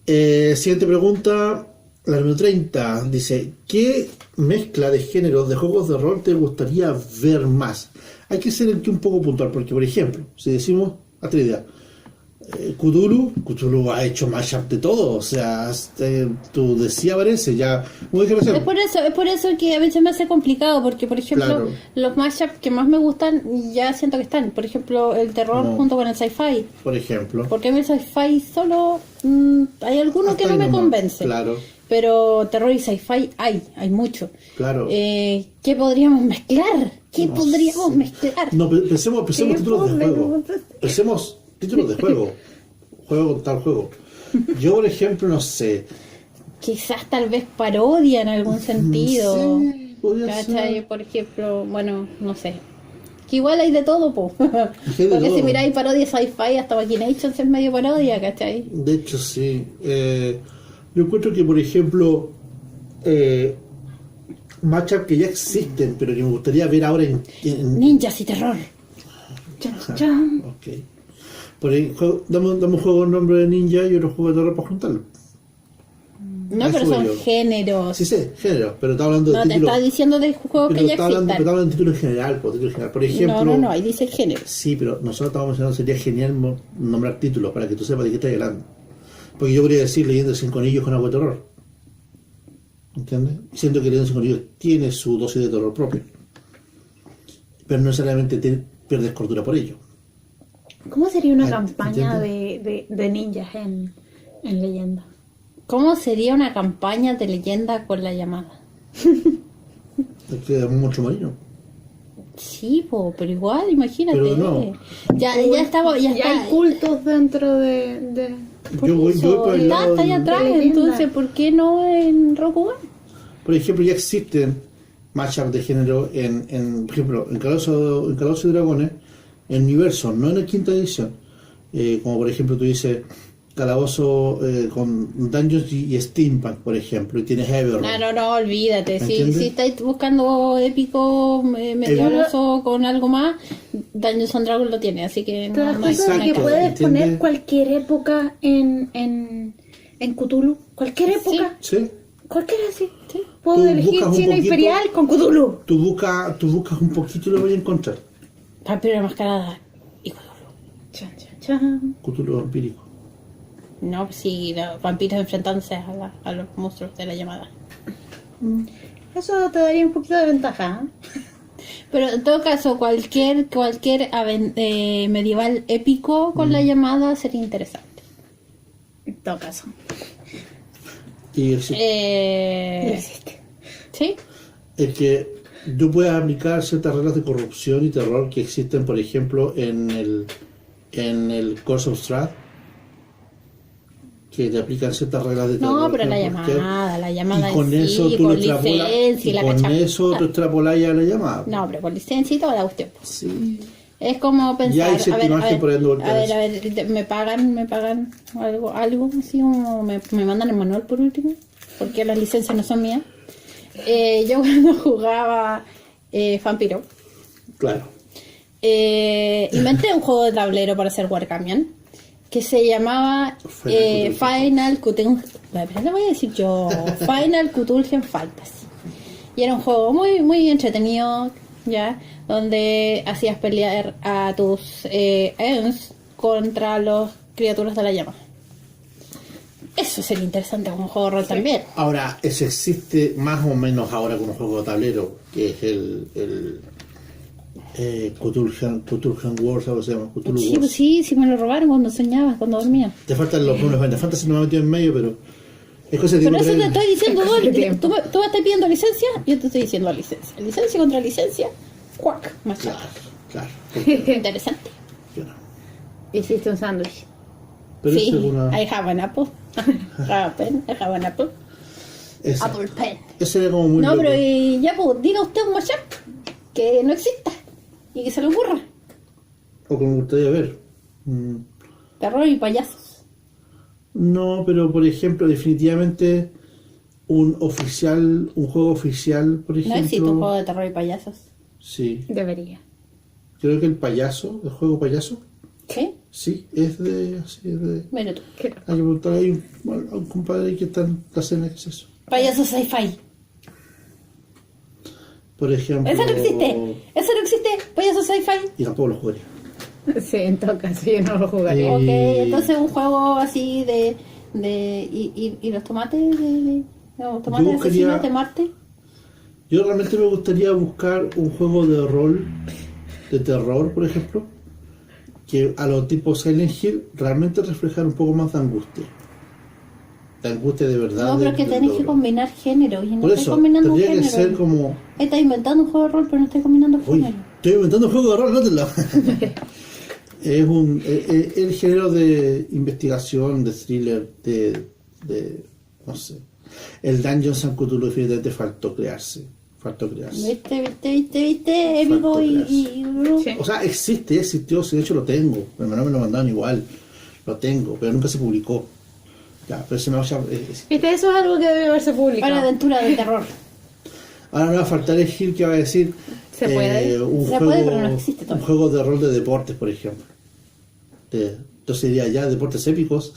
Siguiente pregunta, la número 30. Dice, ¿qué mezcla de géneros de juegos de rol te gustaría ver más? Hay que ser aquí un poco puntual, porque, por ejemplo, si decimos, Atridia, Cthulhu ha hecho mashup de todo, o sea, tú decías aparece, ya, como dije recién. Es por eso que a veces me hace complicado, porque por ejemplo, Claro. los mashups que más me gustan ya siento que están. Por ejemplo, el terror No. junto con el sci-fi. Por ejemplo. Porque a mí el sci-fi solo hay alguno que Hasta no ahí me nomás. convence. Claro, Pero terror y sci-fi hay mucho. claro. ¿Qué podríamos mezclar? ¿Qué No podríamos sé. mezclar? No, pensemos ¿Qué títulos de juego. podemos hacer? Pensemos títulos de juego. Juego, tal juego. Yo, por ejemplo, no sé. Quizás tal vez parodia en algún sentido. Sí, podría ¿Cachai? ser. Por ejemplo, bueno, no sé. Que igual hay de todo, po. Hay de Porque todo. si miráis parodia sci-fi, hasta Machinations es medio parodia, ¿cachai? De hecho, sí. Yo encuentro que, por ejemplo, matchup que ya existen, pero que me gustaría ver ahora en Ninjas y terror. Chan, chan, chan. ok. Por ahí, dame un juego en nombre de ninja y otro juego de terror para juntarlo. No, Eso pero voy son yo. géneros. Sí, género, pero está hablando de No, te títulos. está diciendo de juegos Pero que ya está hablando existan. de títulos en general, títulos en general. Por ejemplo, No, ahí dice género. sí, pero nosotros estamos mencionando, sería genial nombrar títulos para que tú sepas de qué estás hablando. Porque yo podría decir Leyenda de 5 Anillos con algo de terror. ¿Entiendes? Siento que Leyenda de 5 Anillos tiene su dosis de terror propio. Pero no necesariamente pierdes cordura por ello. ¿Cómo sería una Ah, campaña ¿entiendes? de ninjas en leyenda? ¿Cómo sería una campaña de leyenda con la llamada? Es que es mucho marino. Sí, pero igual, imagínate. Pero no. Ya estamos, ya Ya está. hay cultos dentro de... Por Yo voy eso, por el lado está allá del- atrás, de leyenda. entonces, ¿por qué no en Rokugan? Por ejemplo, ya existen matchups de género por ejemplo, en Calabozos y Dragones, en universo, no en la quinta edición. Como por ejemplo tú dices Calabozo con Dungeons y Steampunk, por ejemplo, y tienes Everon. No, olvídate. Si ¿Entiendes? estáis buscando épico medieval con algo más, Dungeons and Dragons lo tiene, así que ¿Te das no hay cuenta de que Exacto, puedes ¿entiendes? poner cualquier época en Cthulhu? Cualquier época. ¿Sí? Cualquiera, sí. Sí. Puedo Tú elegir buscas un China poquito- Imperial con Cthulhu. Tú buscas un poquito y lo vas a encontrar. Vampiro la Mascarada y Cthulhu. Chan, chan, chan. Cthulhu vampírico. No, pues sí, los vampiros enfrentándose a los monstruos de la llamada. Eso te daría un poquito de ventaja. ¿eh? Pero en todo caso, cualquier medieval épico con la llamada sería interesante. En todo caso. Y No Eh, existe. ¿Sí? es que tú puedes aplicar ciertas reglas de corrupción y terror que existen, por ejemplo, en el Course of Strahd, que te aplican ciertas reglas de terror. No, pero la que- llamada y con en eso sí, tú con lo extrapolas, licencia y y la con cachapa. eso tú extrapolas ya la llamada. No, pero con licencia y toda la cuestión. Sí. Es como pensar, Ya hay cierta imagen por ahí dando vueltas. a ver, me pagan algo, así como me mandan el manual por último, porque las licencias no son mías. Yo cuando jugaba Vampiro, Claro. inventé un juego de tablero para hacer Warcamion que se llamaba Final Cthulhu. Pero no voy a decir yo, Final Cthulhu Fantasy. Y era un juego muy, muy entretenido, ya, donde hacías pelear a tus Eons contra los criaturas de la llama. Eso sería interesante como juego de rol también. Ahora, eso existe más o menos ahora como juego de tablero, que es el Cthulhu Wars, algo se llama, Cthulhu Sí, Wars. pues sí, me lo robaron cuando soñabas, cuando dormía. Te faltan los números de Fantasy, no me he metido en medio, pero es cosa de Pero eso tiempo te que- estoy diciendo, Hace tiempo. tú me estás pidiendo licencia, yo te estoy diciendo licencia. Licencia contra licencia, cuac, machaca. Claro, claro. Interesante. Yo no. Hiciste un sándwich. Pero Sí, eso es una... I have an apple. I have an apple. esa- Apple pen. Ese era como muy No, loco. pero ya, pues, diga usted un mashup que no exista y que se le ocurra. O como me gustaría ver. Terror y payasos. No, pero por ejemplo, definitivamente un juego oficial, por No ejemplo. existe un juego de terror y payasos. Sí, Debería. creo que el juego payaso, ¿Sí? sí, es de... Mira tú. ¿Qué? Hay que preguntar ahí a un compadre que está en la cena, ¿qué es eso? Payasos sci-fi. Por ejemplo... Eso no existe. Eso no existe. Payasos sci-fi. Y tampoco lo jugaría. Sí, en todo caso yo no lo jugaría. Ok, entonces un juego así y los tomates los tomates Yo buscaría- asesinos de Marte. Yo realmente me gustaría buscar un juego de rol, de terror, por ejemplo, que a los tipos Silent Hill realmente reflejar un poco más de angustia. De angustia de verdad. No, pero es que tenés que combinar género y no Por estoy eso, combinando un tendría que género. ser como... Estás inventando un juego de rol, pero no estoy combinando Uy, género. estoy inventando un juego de rol, no te lo... Es el género de investigación, de thriller, no sé. El Dungeons and Cthulhu definitivamente faltó crearse. ¿Viste? Épico Faltó y Gru. Sí. O sea, existió, sí, de hecho lo tengo. Pero no me lo mandaron igual. Lo tengo, pero nunca se publicó. Ya, pero se me va a... Viste, eso es algo que debe haberse Una publicado. aventura de terror. Ahora me va a faltar el Gil que va a decir ¿Se puede? un, Se juego, puede, pero no existe un todavía. juego de rol de deportes, por ejemplo. Entonces diría ya deportes épicos.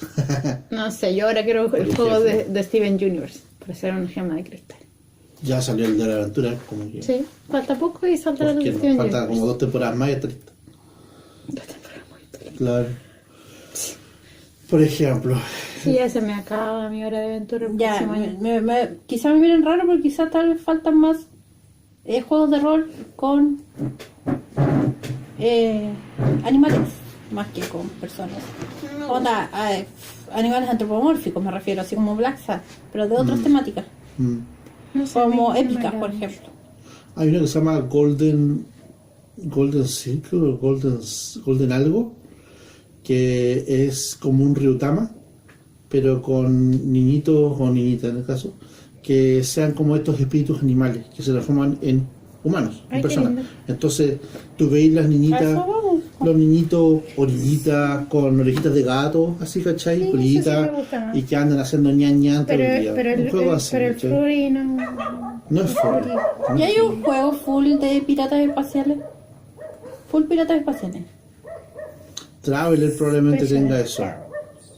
No sé, yo ahora quiero el juego de Steven Universe, para ser una gema de cristal. Ya salió el de la aventura, como que... Sí, falta poco y saldrá el ¿por qué de no? Steven Falta Universe. como 2 temporadas más y está listo. Claro. Por ejemplo, Sí, ya se me acaba mi hora de aventura el Ya, próximo año. quizá me miren raro, pero quizá tal vez faltan más juegos de rol con animales, más que con personas. Onda, animales antropomórficos me refiero, así como Black Sad, pero de otras temáticas, No sé, como a mí no me épicas, agrada por mucho. ejemplo. hay uno que se llama Golden Circle o Golden algo, que es como un Ryutama, pero con niñitos o niñitas en el caso, que sean como estos espíritus animales que se transforman en humanos, Ay, en qué personas. lindo. Entonces tú veis las A niñitas, eso vamos. los niñitos orillitas con orejitas de gato, así, ¿cachai? Sí, Orillitas, eso sí me gusta más. y que andan haciendo ñan todo el día. Pero Un juego así, el ¿cachai? Flurry no... No es furry. Y hay un juego full de piratas espaciales. Full piratas espaciales. Traveler probablemente Special tenga eso.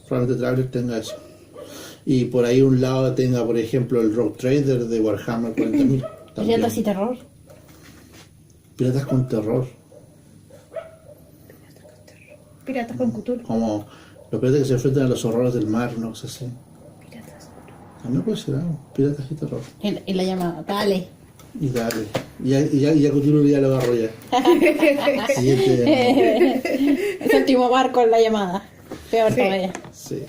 Probablemente Traveler tenga eso. Y por ahí un lado tenga, por ejemplo, el Rogue Trader de Warhammer 40.000. también. Piratas y terror. Piratas con terror. Piratas con Cthulhu. Como los piratas que se enfrentan a los horrores del mar, una cosa así. Piratas. También puede ser algo. Piratas y terror. Y la llamada. Dale. Y dale. Y a Cthulhu ya lo agarró ya. Siguiente. El último barco en la llamada. Peor todavía. Sí.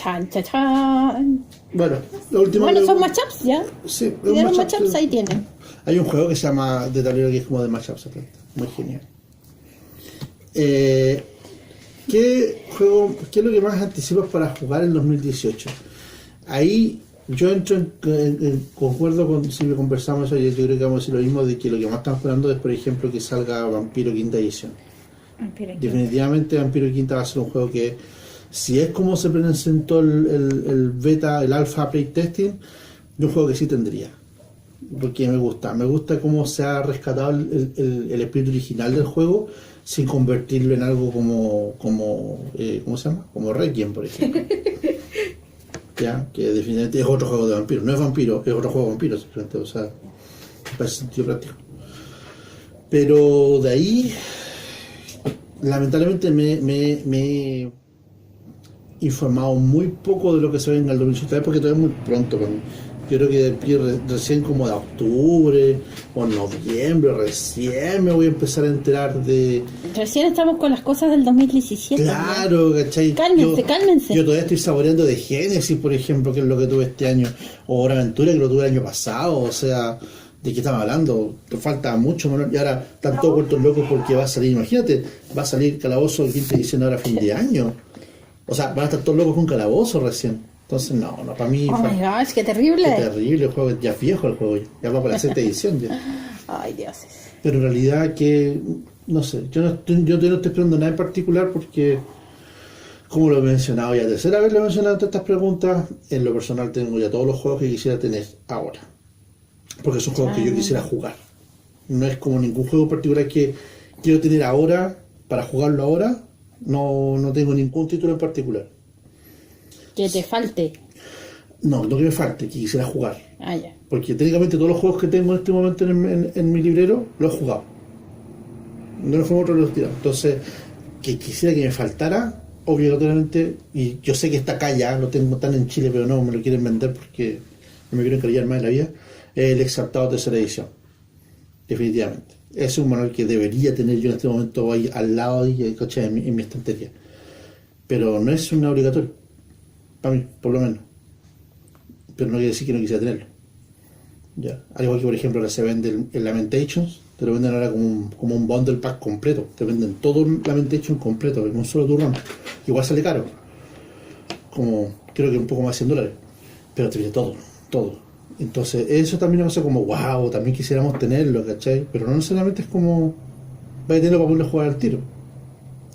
Chan, chan, chan. Bueno, la última Bueno, son pregunta- matchups, ¿ya? Sí, Si dieron un matchups, matchup. ahí tienen. Hay un juego que se llama de tablero que es como de matchups, muy genial. ¿Qué es lo que más anticipas para jugar en 2018? Ahí yo entro concuerdo con si me conversamos eso, yo creo que vamos a decir lo mismo, de que lo que más estamos esperando es, por ejemplo, que salga Vampiro Quinta Edición. Definitivamente Vampiro Quinta va a ser un juego que, si es como se presentó el beta, el alfa playtesting, es un juego que sí tendría, porque me gusta cómo se ha rescatado el espíritu original del juego sin convertirlo en algo como ¿cómo se llama? Como Requiem, por ejemplo. Ya, que definitivamente es otro juego de vampiros, no es vampiro, es otro juego de vampiros, simplemente, o sea, parece sentido práctico. Pero de ahí, lamentablemente me he informado muy poco de lo que se ve en el 2018, porque todavía es muy pronto para mí. Yo creo que de aquí recién como de octubre o noviembre, recién me voy a empezar a enterar de... Recién estamos con las cosas del 2017. Claro, ¿cachai? Cálmense. Yo todavía estoy saboreando de Genesis, por ejemplo, que es lo que tuve este año, o Hora Aventura, que lo tuve el año pasado, o sea, ¿de qué estamos hablando? Te falta mucho, Manuel, y ahora están todos vueltos locos porque va a salir, imagínate, va a salir Calabozo de quinta edición ahora a fin de año. O sea, van a estar todos locos con Calabozo recién. Entonces, no, para mí... Oh my gosh, qué terrible. Qué terrible el juego, ya es viejo el juego, ya va para la sexta edición ya. Ay, dioses. Pero en realidad que, no sé, yo no estoy esperando nada en particular porque, como lo he mencionado ya, tercera vez lo he mencionado en estas preguntas, en lo personal tengo ya todos los juegos que quisiera tener ahora. Porque son juegos que yo quisiera jugar. No es como ningún juego particular que quiero tener ahora, para jugarlo ahora, no tengo ningún título en particular. Que te falte. No que me falte, que quisiera jugar. Ah, ya. Porque técnicamente todos los juegos que tengo en este momento en mi librero los he jugado. De una forma u otra los tiramos. Entonces, que quisiera que me faltara, obligatoriamente, y yo sé que está acá ya, lo tengo tan en Chile, pero no me lo quieren vender porque no me quiero encalillar más en la vida, el Exaltado tercera edición. Definitivamente. Es un manual que debería tener yo en este momento ahí al lado y ¿cachai? En mi estantería. Pero no es un obligatorio. Para mí, por lo menos. Pero no quiere decir que no quisiera tenerlo. Ya. Al igual que, por ejemplo, ahora se vende el Lamentations, te lo venden ahora como un bundle pack completo. Te venden todo el Lamentation completo, en un solo turno. Igual sale caro. Como, creo que un poco más de $100. Pero te viene todo, todo. Entonces, eso también es cosa como, wow, también quisiéramos tenerlo, ¿cachai? Pero no necesariamente es como, vaya a tenerlo para poderlo jugar al tiro.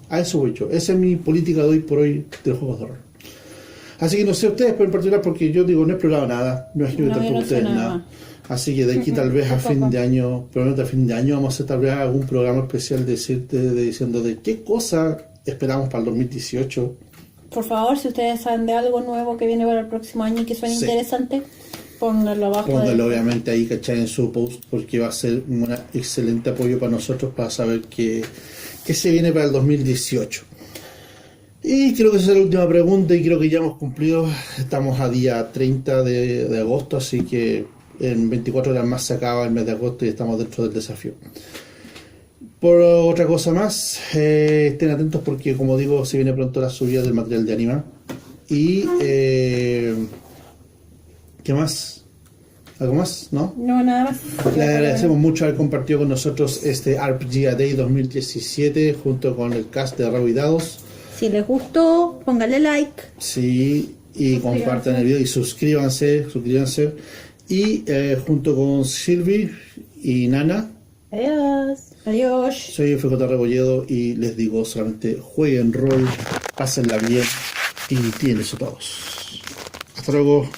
A eso voy yo. Esa es mi política de hoy por hoy de los juegos de rol. Así que no sé ustedes en particular, porque yo digo, no he explorado nada, no he escrito tampoco ustedes nada. Así que de aquí tal vez a fin de año, probablemente a fin de año vamos a hacer tal vez algún programa especial diciendo de qué cosa esperamos para el 2018. Por favor, si ustedes saben de algo nuevo que viene para el próximo año y que suene interesante, pónganlo abajo. Pónganlo obviamente ahí, ¿cachai? En su post, porque va a ser un excelente apoyo para nosotros para saber qué se viene para el 2018. Y creo que esa es la última pregunta y creo que ya hemos cumplido. Estamos a día 30 de agosto, así que en 24 horas más se acaba el mes de agosto y estamos dentro del desafío. Por otra cosa más, estén atentos porque, como digo, se viene pronto la subida del material de Anima. Y ¿qué más? ¿Algo más? ¿No? No, nada más. Le agradecemos mucho haber compartido con nosotros este RPG A Day 2017 junto con el cast de Rabo y Dados. Si les gustó, pónganle like. Sí, y compartan el video y suscríbanse. Y junto con Silvi y Nana, Adiós. soy FJ Rebolledo y les digo solamente jueguen rol, pásenla bien y tienen eso todos. Hasta luego.